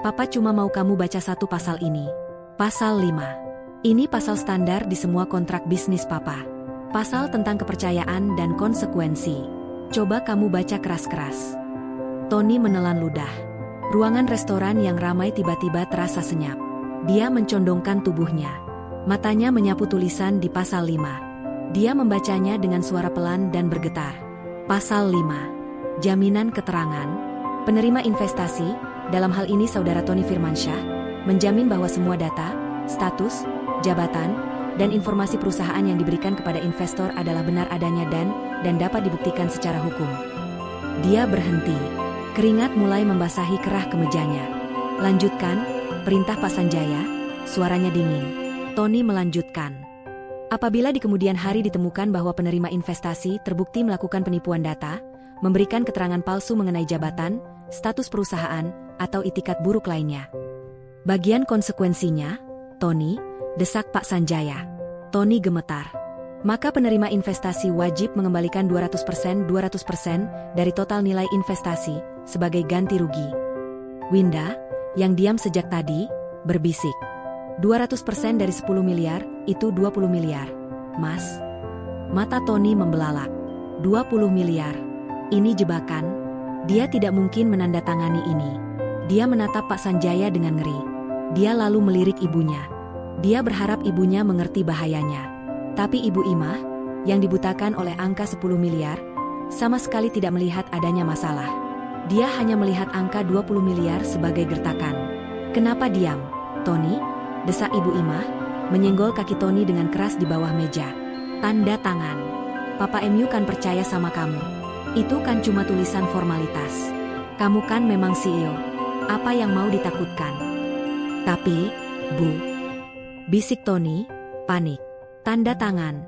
Papa cuma mau kamu baca satu pasal ini. Pasal 5. Ini pasal standar di semua kontrak bisnis Papa. Pasal tentang kepercayaan dan konsekuensi. Coba kamu baca keras-keras. Tony menelan ludah. Ruangan restoran yang ramai tiba-tiba terasa senyap. Dia mencondongkan tubuhnya. Matanya menyapu tulisan di pasal 5. Dia membacanya dengan suara pelan dan bergetar. Pasal 5. Jaminan keterangan. Penerima investasi, dalam hal ini Saudara Tony Firmansyah, menjamin bahwa semua data, status, jabatan, dan informasi perusahaan yang diberikan kepada investor adalah benar adanya dan dapat dibuktikan secara hukum. Dia berhenti. Keringat mulai membasahi kerah kemejanya. Lanjutkan, perintah Pak Sanjaya, suaranya dingin. Tony melanjutkan. Apabila di kemudian hari ditemukan bahwa penerima investasi terbukti melakukan penipuan data, memberikan keterangan palsu mengenai jabatan, status perusahaan, atau itikat buruk lainnya. Bagian konsekuensinya, Tony, desak Pak Sanjaya. Tony gemetar. Maka penerima investasi wajib mengembalikan 200% dari total nilai investasi sebagai ganti rugi. Winda, yang diam sejak tadi, berbisik. 200% dari 10 miliar, itu 20 miliar. Mas. Mata Tony membelalak. 20 miliar. Ini jebakan. Dia tidak mungkin menandatangani ini. Dia menatap Pak Sanjaya dengan ngeri. Dia lalu melirik ibunya. Dia berharap ibunya mengerti bahayanya. Tapi Ibu Imah, yang dibutakan oleh angka 10 miliar, sama sekali tidak melihat adanya masalah. Dia hanya melihat angka 20 miliar sebagai gertakan. Kenapa diam, Tony? Desak Ibu Imah, menyenggol kaki Tony dengan keras di bawah meja. Tanda tangan. Papa MU kan percaya sama kamu. Itu kan cuma tulisan formalitas. Kamu kan memang CEO. Apa yang mau ditakutkan? Tapi, Bu. Bisik Tony, panik. Tanda tangan.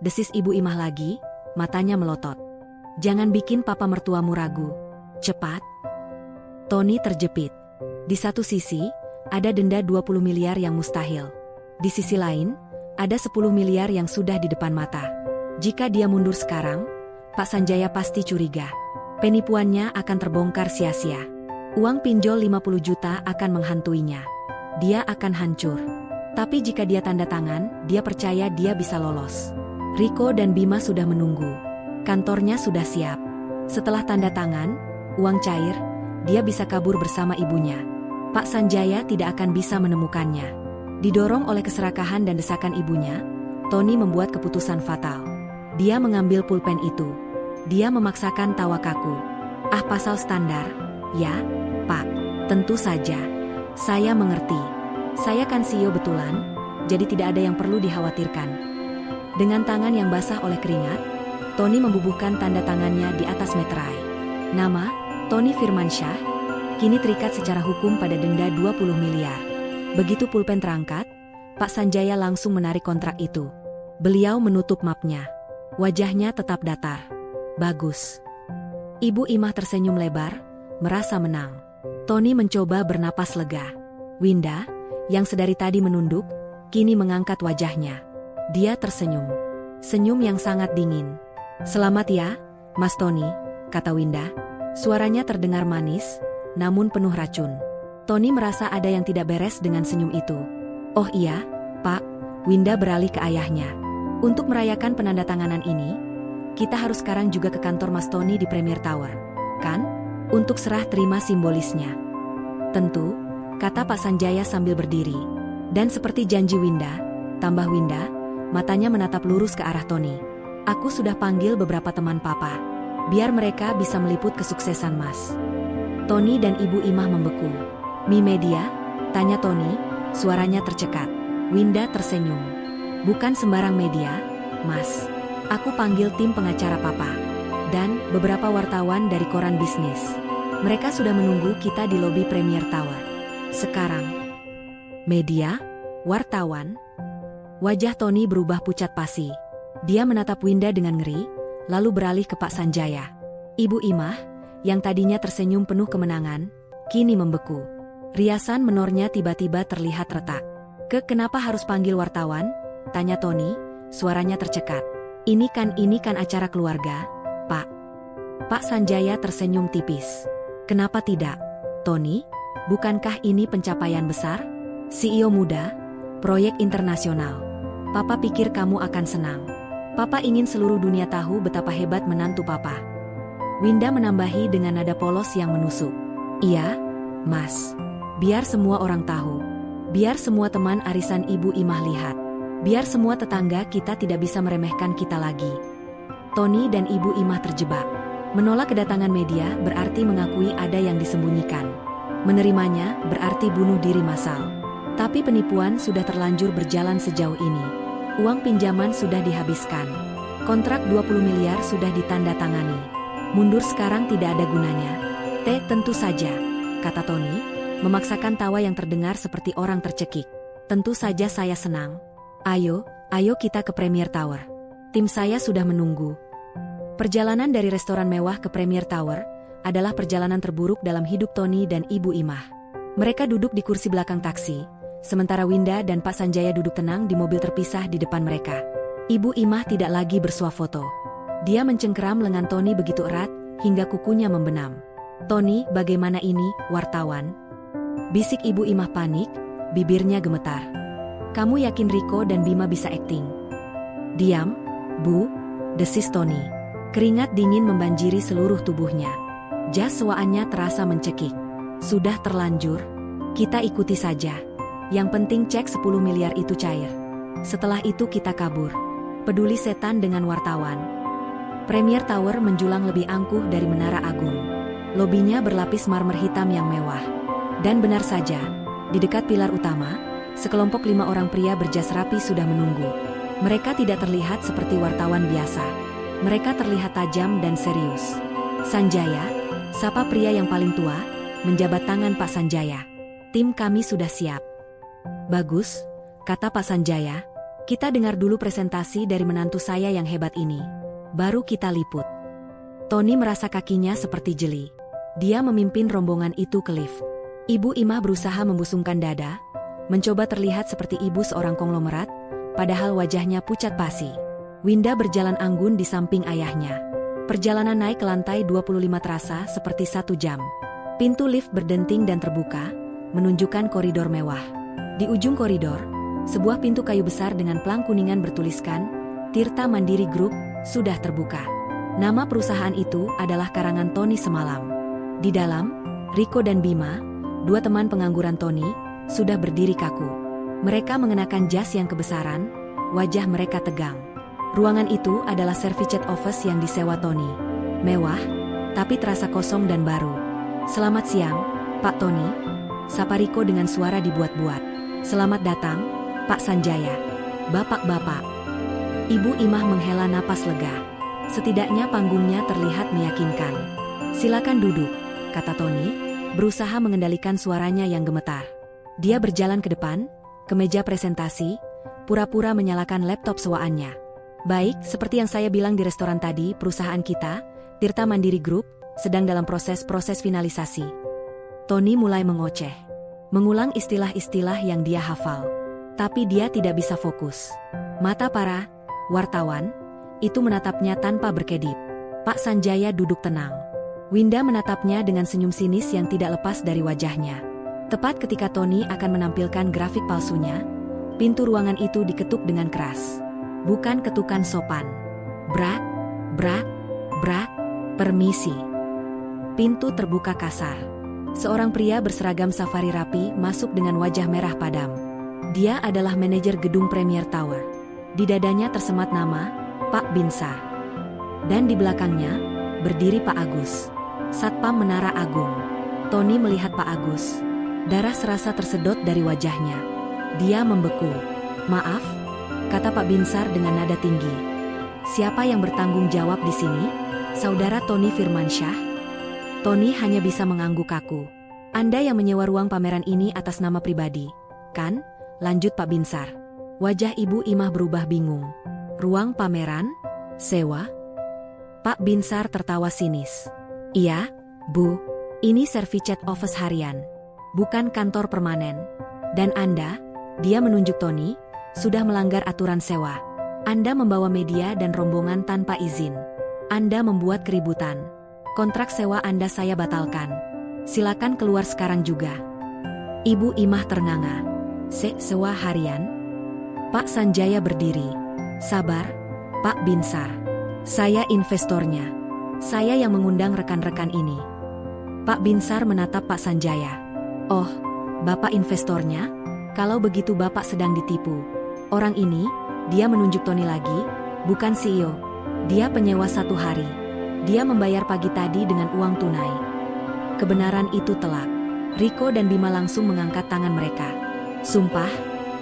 Desis Ibu Imah lagi, matanya melotot. Jangan bikin papa mertuamu ragu. Cepat. Tony terjepit. Di satu sisi, ada denda 20 miliar yang mustahil. Di sisi lain, ada 10 miliar yang sudah di depan mata. Jika dia mundur sekarang, Pak Sanjaya pasti curiga. Penipuannya akan terbongkar sia-sia. Uang pinjol 50 juta akan menghantuinya. Dia akan hancur. Tapi jika dia tanda tangan, dia percaya dia bisa lolos. Riko dan Bima sudah menunggu. Kantornya sudah siap. Setelah tanda tangan, uang cair, dia bisa kabur bersama ibunya. Pak Sanjaya tidak akan bisa menemukannya. Didorong oleh keserakahan dan desakan ibunya, Tony membuat keputusan fatal. Dia mengambil pulpen itu. Dia memaksakan tawa kaku. Ah, pasal standar. Ya, Pak. Tentu saja. Saya mengerti. Saya kan CEO betulan, jadi tidak ada yang perlu dikhawatirkan. Dengan tangan yang basah oleh keringat, Tony membubuhkan tanda tangannya di atas meterai. Nama, Tony Firmansyah, kini terikat secara hukum pada denda 20 miliar. Begitu pulpen terangkat, Pak Sanjaya langsung menarik kontrak itu. Beliau menutup mapnya. Wajahnya tetap datar. Bagus. Ibu Imah tersenyum lebar, merasa menang. Tony mencoba bernapas lega. Winda, yang sedari tadi menunduk, kini mengangkat wajahnya. Dia tersenyum. Senyum yang sangat dingin. Selamat ya, Mas Tony, kata Winda. Suaranya terdengar manis, namun penuh racun. Tony merasa ada yang tidak beres dengan senyum itu. Oh iya, Pak, Winda beralih ke ayahnya. Untuk merayakan penandatanganan ini, kita harus sekarang juga ke kantor Mas Tony di Premier Tower, kan? Untuk serah terima simbolisnya. Tentu, kata Pak Sanjaya sambil berdiri. Dan seperti janji Winda, tambah Winda, matanya menatap lurus ke arah Tony. Aku sudah panggil beberapa teman papa. Biar mereka bisa meliput kesuksesan Mas. Tony dan Ibu Imah membeku. Mi media? Tanya Tony, suaranya tercekat. Winda tersenyum. Bukan sembarang media, Mas. Aku panggil tim pengacara papa. Dan beberapa wartawan dari koran bisnis. Mereka sudah menunggu kita di lobi Premier Tower. Sekarang. Media? Wartawan? Wajah Tony berubah pucat pasi. Dia menatap Winda dengan ngeri, lalu beralih ke Pak Sanjaya. Ibu Imah, yang tadinya tersenyum penuh kemenangan, kini membeku. Riasan menornya tiba-tiba terlihat retak. Kenapa harus panggil wartawan? Tanya Tony, suaranya tercekat. Ini kan acara keluarga, Pak. Pak Sanjaya tersenyum tipis. Kenapa tidak, Tony? Bukankah ini pencapaian besar? CEO muda, proyek internasional. Papa pikir kamu akan senang. Papa ingin seluruh dunia tahu betapa hebat menantu papa. Winda menambahi dengan nada polos yang menusuk. Iya, Mas. Biar semua orang tahu. Biar semua teman arisan Ibu Imah lihat. Biar semua tetangga kita tidak bisa meremehkan kita lagi. Tony dan Ibu Imah terjebak. Menolak kedatangan media berarti mengakui ada yang disembunyikan. Menerimanya berarti bunuh diri massal. Tapi penipuan sudah terlanjur berjalan sejauh ini. Uang pinjaman sudah dihabiskan. Kontrak 20 miliar sudah ditandatangani. Mundur sekarang tidak ada gunanya. Tentu saja, kata Tony, memaksakan tawa yang terdengar seperti orang tercekik. Tentu saja saya senang. Ayo kita ke Premier Tower. Tim saya sudah menunggu. Perjalanan dari restoran mewah ke Premier Tower adalah perjalanan terburuk dalam hidup Tony dan Ibu Imah. Mereka duduk di kursi belakang taksi, sementara Winda dan Pak Sanjaya duduk tenang di mobil terpisah di depan mereka. Ibu Imah tidak lagi bersuah foto. Dia mencengkeram lengan Tony begitu erat, hingga kukunya membenam. Tony, bagaimana ini, wartawan? Bisik Ibu Imah panik, bibirnya gemetar. Kamu yakin Riko dan Bima bisa akting? Diam, Bu, desis Tony. Keringat dingin membanjiri seluruh tubuhnya. Jas sewaannya terasa mencekik. Sudah terlanjur, kita ikuti saja. Yang penting cek 10 miliar itu cair. Setelah itu kita kabur. Peduli setan dengan wartawan. Premier Tower menjulang lebih angkuh dari Menara Agung. Lobinya berlapis marmer hitam yang mewah. Dan benar saja, di dekat pilar utama, sekelompok 5 orang pria berjas rapi sudah menunggu. Mereka tidak terlihat seperti wartawan biasa. Mereka terlihat tajam dan serius. Sanjaya, sapa pria yang paling tua, menjabat tangan Pak Sanjaya. Tim kami sudah siap. Bagus, kata Pak Sanjaya. Kita dengar dulu presentasi dari menantu saya yang hebat ini. Baru kita liput. Tony merasa kakinya seperti jeli. Dia memimpin rombongan itu ke lift. Ibu Imah berusaha membusungkan dada, mencoba terlihat seperti ibu seorang konglomerat, padahal wajahnya pucat pasi. Winda berjalan anggun di samping ayahnya. Perjalanan naik ke lantai 25 terasa seperti 1 jam. Pintu lift berdenting dan terbuka, menunjukkan koridor mewah. Di ujung koridor, sebuah pintu kayu besar dengan pelang kuningan bertuliskan, Tirta Mandiri Group, sudah terbuka. Nama perusahaan itu adalah karangan Tony semalam. Di dalam, Riko dan Bima, 2 teman pengangguran Tony, sudah berdiri kaku. Mereka mengenakan jas yang kebesaran, wajah mereka tegang. Ruangan itu adalah serviced office yang disewa Tony. Mewah, tapi terasa kosong dan baru. "Selamat siang, Pak Tony," sapa Riko dengan suara dibuat-buat. "Selamat datang, Pak Sanjaya. Bapak-bapak." Ibu Imah menghela napas lega. Setidaknya panggungnya terlihat meyakinkan. "Silakan duduk," kata Tony, berusaha mengendalikan suaranya yang gemetar. Dia berjalan ke depan, ke meja presentasi, pura-pura menyalakan laptop sewaannya. "Baik, seperti yang saya bilang di restoran tadi, perusahaan kita, Tirta Mandiri Group, sedang dalam proses finalisasi." Tony mulai mengoceh. Mengulang istilah-istilah yang dia hafal. Tapi dia tidak bisa fokus. Mata para wartawan itu menatapnya tanpa berkedip. Pak Sanjaya duduk tenang. Winda menatapnya dengan senyum sinis yang tidak lepas dari wajahnya. Tepat ketika Tony akan menampilkan grafik palsunya, pintu ruangan itu diketuk dengan keras. Bukan ketukan sopan. "Brak, brak, brak, permisi." Pintu terbuka kasar. Seorang pria berseragam safari rapi masuk dengan wajah merah padam. Dia adalah manajer gedung Premier Tower. Di dadanya tersemat nama, Pak Binsar. Dan di belakangnya, berdiri Pak Agus, Satpam Menara Agung. Tony melihat Pak Agus. Darah serasa tersedot dari wajahnya. Dia membeku. "Maaf," kata Pak Binsar dengan nada tinggi. "Siapa yang bertanggung jawab di sini? Saudara Tony Firmansyah?" Tony hanya bisa mengangguk kaku. "Anda yang menyewa ruang pameran ini atas nama pribadi, kan?" lanjut Pak Binsar. Wajah Ibu Imah berubah bingung. "Ruang pameran? Sewa?" Pak Binsar tertawa sinis. "Iya, Bu. Ini serviced office harian. Bukan kantor permanen. Dan Anda," dia menunjuk Tony, "sudah melanggar aturan sewa. Anda membawa media dan rombongan tanpa izin. Anda membuat keributan. Kontrak sewa Anda saya batalkan. Silakan keluar sekarang juga." Ibu Imah ternganga. "Sewa harian?" Pak Sanjaya berdiri. "Sabar, Pak Binsar. Saya investornya. Saya yang mengundang rekan-rekan ini." Pak Binsar menatap Pak Sanjaya. "Oh, Bapak investornya? Kalau begitu Bapak sedang ditipu. Orang ini," dia menunjuk Tony lagi, "bukan CEO. Dia penyewa 1 hari. Dia membayar pagi tadi dengan uang tunai." Kebenaran itu telak. Riko dan Bima langsung mengangkat tangan mereka. "Sumpah,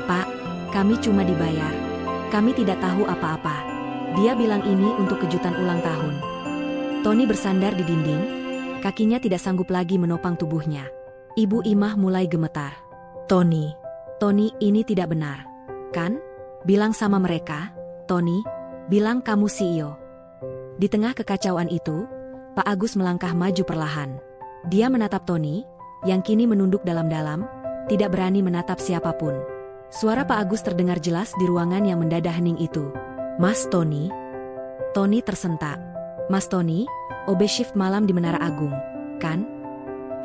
Pak, kami cuma dibayar. Kami tidak tahu apa-apa." Dia bilang ini untuk kejutan ulang tahun. Tony bersandar di dinding, kakinya tidak sanggup lagi menopang tubuhnya. Ibu Imah mulai gemetar. Tony, ini tidak benar. Kan? Bilang sama mereka, Tony, bilang kamu CEO." Di tengah kekacauan itu, Pak Agus melangkah maju perlahan. Dia menatap Tony, yang kini menunduk dalam-dalam, tidak berani menatap siapapun. Suara Pak Agus terdengar jelas di ruangan yang mendadak hening itu. "Mas Tony?" Tony tersentak. "Mas Tony, OB shift malam di Menara Agung, kan?"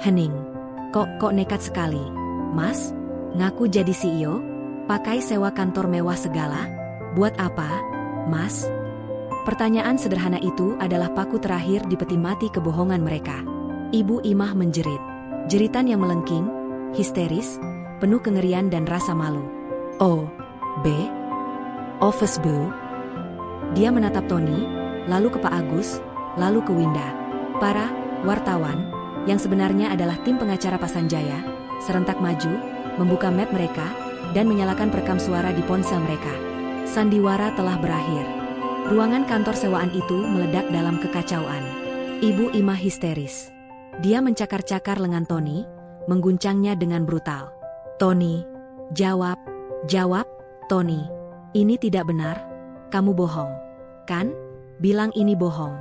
Hening. Kok nekat sekali. "Mas, ngaku jadi CEO? Pakai sewa kantor mewah segala? Buat apa, Mas?" Pertanyaan sederhana itu adalah paku terakhir di peti mati kebohongan mereka. Ibu Imah menjerit. Jeritan yang melengking, histeris, penuh kengerian dan rasa malu. "Oh, B? Office Bu?" Dia menatap Tony, lalu ke Pak Agus, lalu ke Winda. Para wartawan, yang sebenarnya adalah tim pengacara Pak Sanjaya, serentak maju, membuka map mereka, dan menyalakan perekam suara di ponsel mereka. Sandiwara telah berakhir. Ruangan kantor sewaan itu meledak dalam kekacauan. Ibu Imah histeris. Dia mencakar-cakar lengan Tony, mengguncangnya dengan brutal. "Tony, jawab, Tony. Ini tidak benar, kamu bohong, kan? Bilang ini bohong."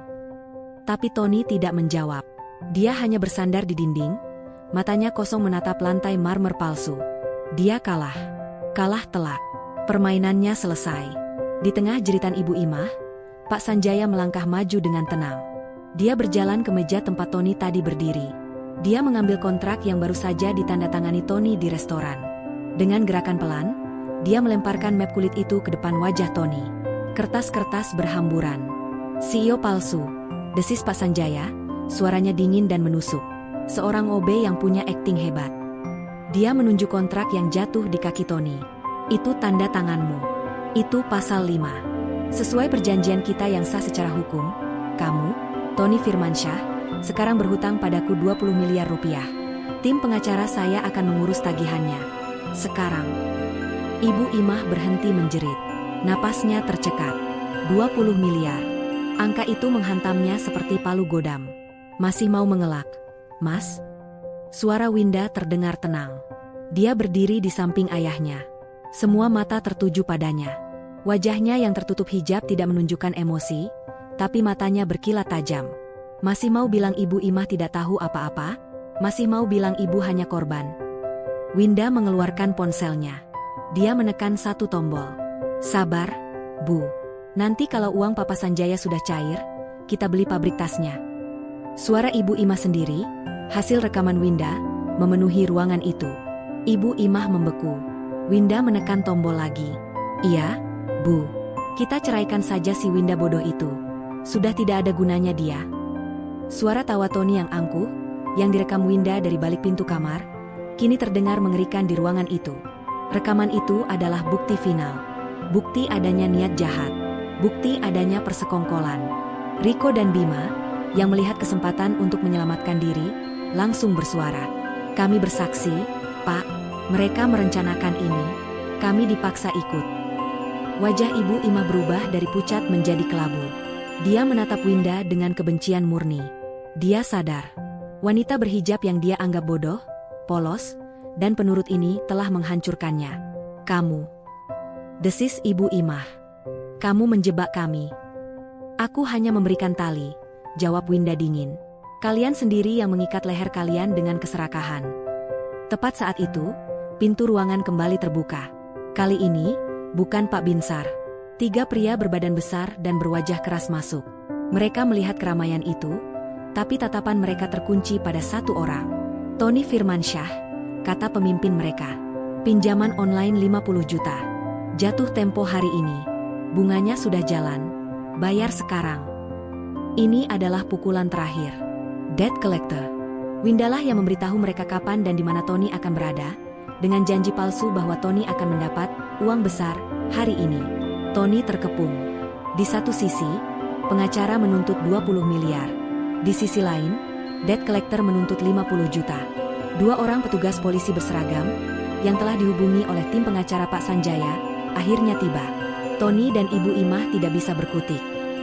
Tapi Tony tidak menjawab. Dia hanya bersandar di dinding, matanya kosong menatap lantai marmer palsu. Dia kalah telak. Permainannya selesai. Di tengah jeritan Ibu Imah, Pak Sanjaya melangkah maju dengan tenang. Dia berjalan ke meja tempat Tony tadi berdiri. Dia mengambil kontrak yang baru saja ditandatangani Tony di restoran. Dengan gerakan pelan, dia melemparkan map kulit itu ke depan wajah Tony. Kertas-kertas berhamburan. "CEO palsu," desis Pak Sanjaya, suaranya dingin dan menusuk. Seorang OB yang punya akting hebat. Dia menunjuk kontrak yang jatuh di kaki Tony. "Itu tanda tanganmu. Itu pasal 5. Sesuai perjanjian kita yang sah secara hukum, kamu, Tony Firmansyah, sekarang berhutang padaku 20 miliar rupiah. Tim pengacara saya akan mengurus tagihannya. Sekarang. Ibu Imah berhenti menjerit. Napasnya tercekat. 20 miliar. Angka itu menghantamnya seperti palu godam. Masih mau mengelak, Mas? Suara Winda terdengar tenang. Dia berdiri di samping ayahnya. Semua mata tertuju padanya. Wajahnya yang tertutup hijab tidak menunjukkan emosi, tapi matanya berkilat tajam. Masih mau bilang Ibu Imah tidak tahu apa-apa? Masih mau bilang ibu hanya korban? Winda mengeluarkan ponselnya. Dia menekan satu tombol. Sabar, Bu. Nanti kalau uang Papa Sanjaya sudah cair, kita beli pabrik tasnya. Suara Ibu Imah sendiri, hasil rekaman Winda, memenuhi ruangan itu. Ibu Imah membeku. Winda menekan tombol lagi. Iya, Bu. Kita ceraikan saja si Winda bodoh itu. Sudah tidak ada gunanya dia. Suara tawa Tony yang angkuh, yang direkam Winda dari balik pintu kamar, kini terdengar mengerikan di ruangan itu. Rekaman itu adalah bukti final. Bukti adanya niat jahat. Bukti adanya persekongkolan. Riko dan Bima, yang melihat kesempatan untuk menyelamatkan diri, langsung bersuara. Kami bersaksi, Pak. Mereka merencanakan ini. Kami dipaksa ikut. Wajah Ibu Imah berubah dari pucat menjadi kelabu. Dia menatap Winda dengan kebencian murni. Dia sadar. Wanita berhijab yang dia anggap bodoh, polos, dan penurut ini telah menghancurkannya. Kamu. Desis Ibu Imah. Kamu menjebak kami. Aku hanya memberikan tali, jawab Winda dingin. Kalian sendiri yang mengikat leher kalian dengan keserakahan. Tepat saat itu, pintu ruangan kembali terbuka. Kali ini, bukan Pak Binsar. 3 pria berbadan besar dan berwajah keras masuk. Mereka melihat keramaian itu, tapi tatapan mereka terkunci pada satu orang. Tony Firmansyah, kata pemimpin mereka. Pinjaman online 50 juta. Jatuh tempo hari ini. Bunganya sudah jalan. Bayar sekarang. Ini adalah pukulan terakhir. Debt collector. Windalah yang memberitahu mereka kapan dan di mana Tony akan berada, dengan janji palsu bahwa Tony akan mendapat uang besar hari ini. Tony terkepung. Di satu sisi, pengacara menuntut 20 miliar. Di sisi lain, debt collector menuntut 50 juta. 2 orang petugas polisi berseragam, yang telah dihubungi oleh tim pengacara Pak Sanjaya, akhirnya tiba. Tony dan Ibu Imah tidak bisa berkutik.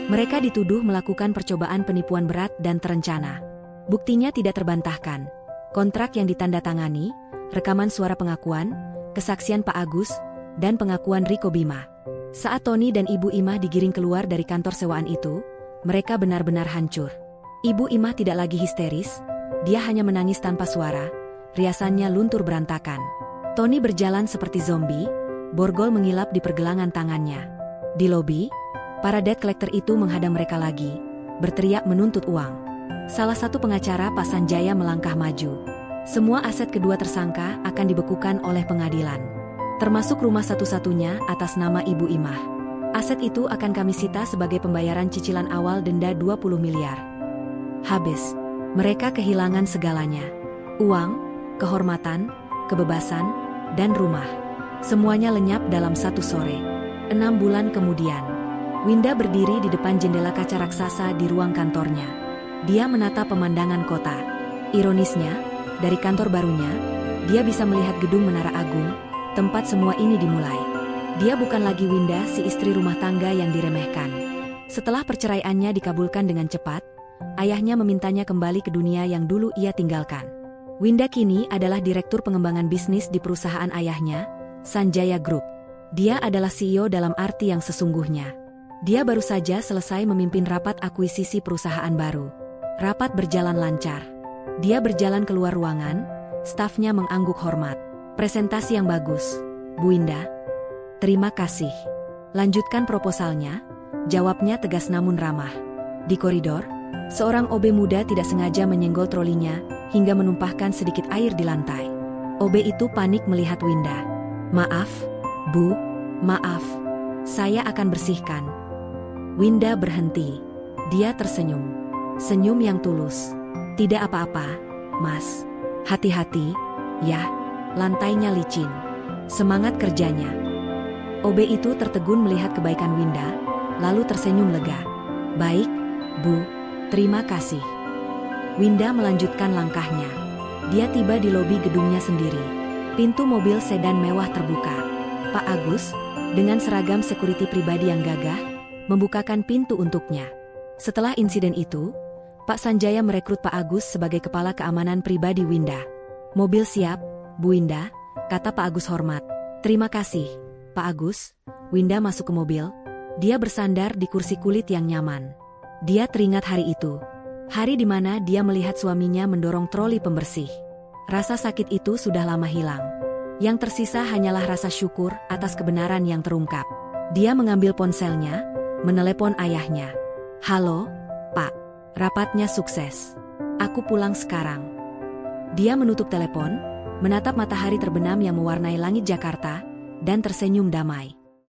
Mereka dituduh melakukan percobaan penipuan berat dan terencana. Buktinya tidak terbantahkan. Kontrak yang ditandatangani, rekaman suara pengakuan, kesaksian Pak Agus, dan pengakuan Riko Bima. Saat Tony dan Ibu Imah digiring keluar dari kantor sewaan itu, mereka benar-benar hancur. Ibu Imah tidak lagi histeris, dia hanya menangis tanpa suara, riasannya luntur berantakan. Tony berjalan seperti zombie, borgol mengilap di pergelangan tangannya. Di lobi, para debt collector itu menghadang mereka lagi, berteriak menuntut uang. Salah satu pengacara Pak Sanjaya melangkah maju. Semua aset kedua tersangka akan dibekukan oleh pengadilan. Termasuk rumah satu-satunya atas nama Ibu Imah. Aset itu akan kami sita sebagai pembayaran cicilan awal denda 20 miliar. Habis, mereka kehilangan segalanya. Uang, kehormatan, kebebasan, dan rumah. Semuanya lenyap dalam satu sore. 6 bulan kemudian, Winda berdiri di depan jendela kaca raksasa di ruang kantornya. Dia menatap pemandangan kota. Ironisnya, dari kantor barunya, dia bisa melihat gedung Menara Agung, tempat semua ini dimulai. Dia bukan lagi Winda, si istri rumah tangga yang diremehkan. Setelah perceraiannya dikabulkan dengan cepat, ayahnya memintanya kembali ke dunia yang dulu ia tinggalkan. Winda kini adalah direktur pengembangan bisnis di perusahaan ayahnya, Sanjaya Group. Dia adalah CEO dalam arti yang sesungguhnya. Dia baru saja selesai memimpin rapat akuisisi perusahaan baru. Rapat berjalan lancar. Dia berjalan keluar ruangan, stafnya mengangguk hormat. Presentasi yang bagus, Bu Winda. Terima kasih. Lanjutkan proposalnya, jawabnya tegas namun ramah. Di koridor, seorang OB muda tidak sengaja menyenggol trolinya, hingga menumpahkan sedikit air di lantai. OB itu panik melihat Winda. Maaf, Bu, maaf. Saya akan bersihkan. Winda berhenti. Dia tersenyum. Senyum yang tulus. Tidak apa-apa, Mas. Hati-hati, ya. Lantainya licin. Semangat kerjanya. OB itu tertegun melihat kebaikan Winda, lalu tersenyum lega. "Baik, Bu, terima kasih." Winda melanjutkan langkahnya. Dia tiba di lobi gedungnya sendiri. Pintu mobil sedan mewah terbuka. Pak Agus, dengan seragam security pribadi yang gagah, membukakan pintu untuknya. Setelah insiden itu, Pak Sanjaya merekrut Pak Agus sebagai kepala keamanan pribadi Winda. "Mobil siap, Bu Winda," kata Pak Agus hormat. "Terima kasih, Pak Agus." Winda masuk ke mobil. Dia bersandar di kursi kulit yang nyaman. Dia teringat hari itu. Hari di mana dia melihat suaminya mendorong troli pembersih. Rasa sakit itu sudah lama hilang. Yang tersisa hanyalah rasa syukur atas kebenaran yang terungkap. Dia mengambil ponselnya, menelepon ayahnya. "Halo, Pak. Rapatnya sukses. Aku pulang sekarang." Dia menutup telepon, menatap matahari terbenam yang mewarnai langit Jakarta, dan tersenyum damai.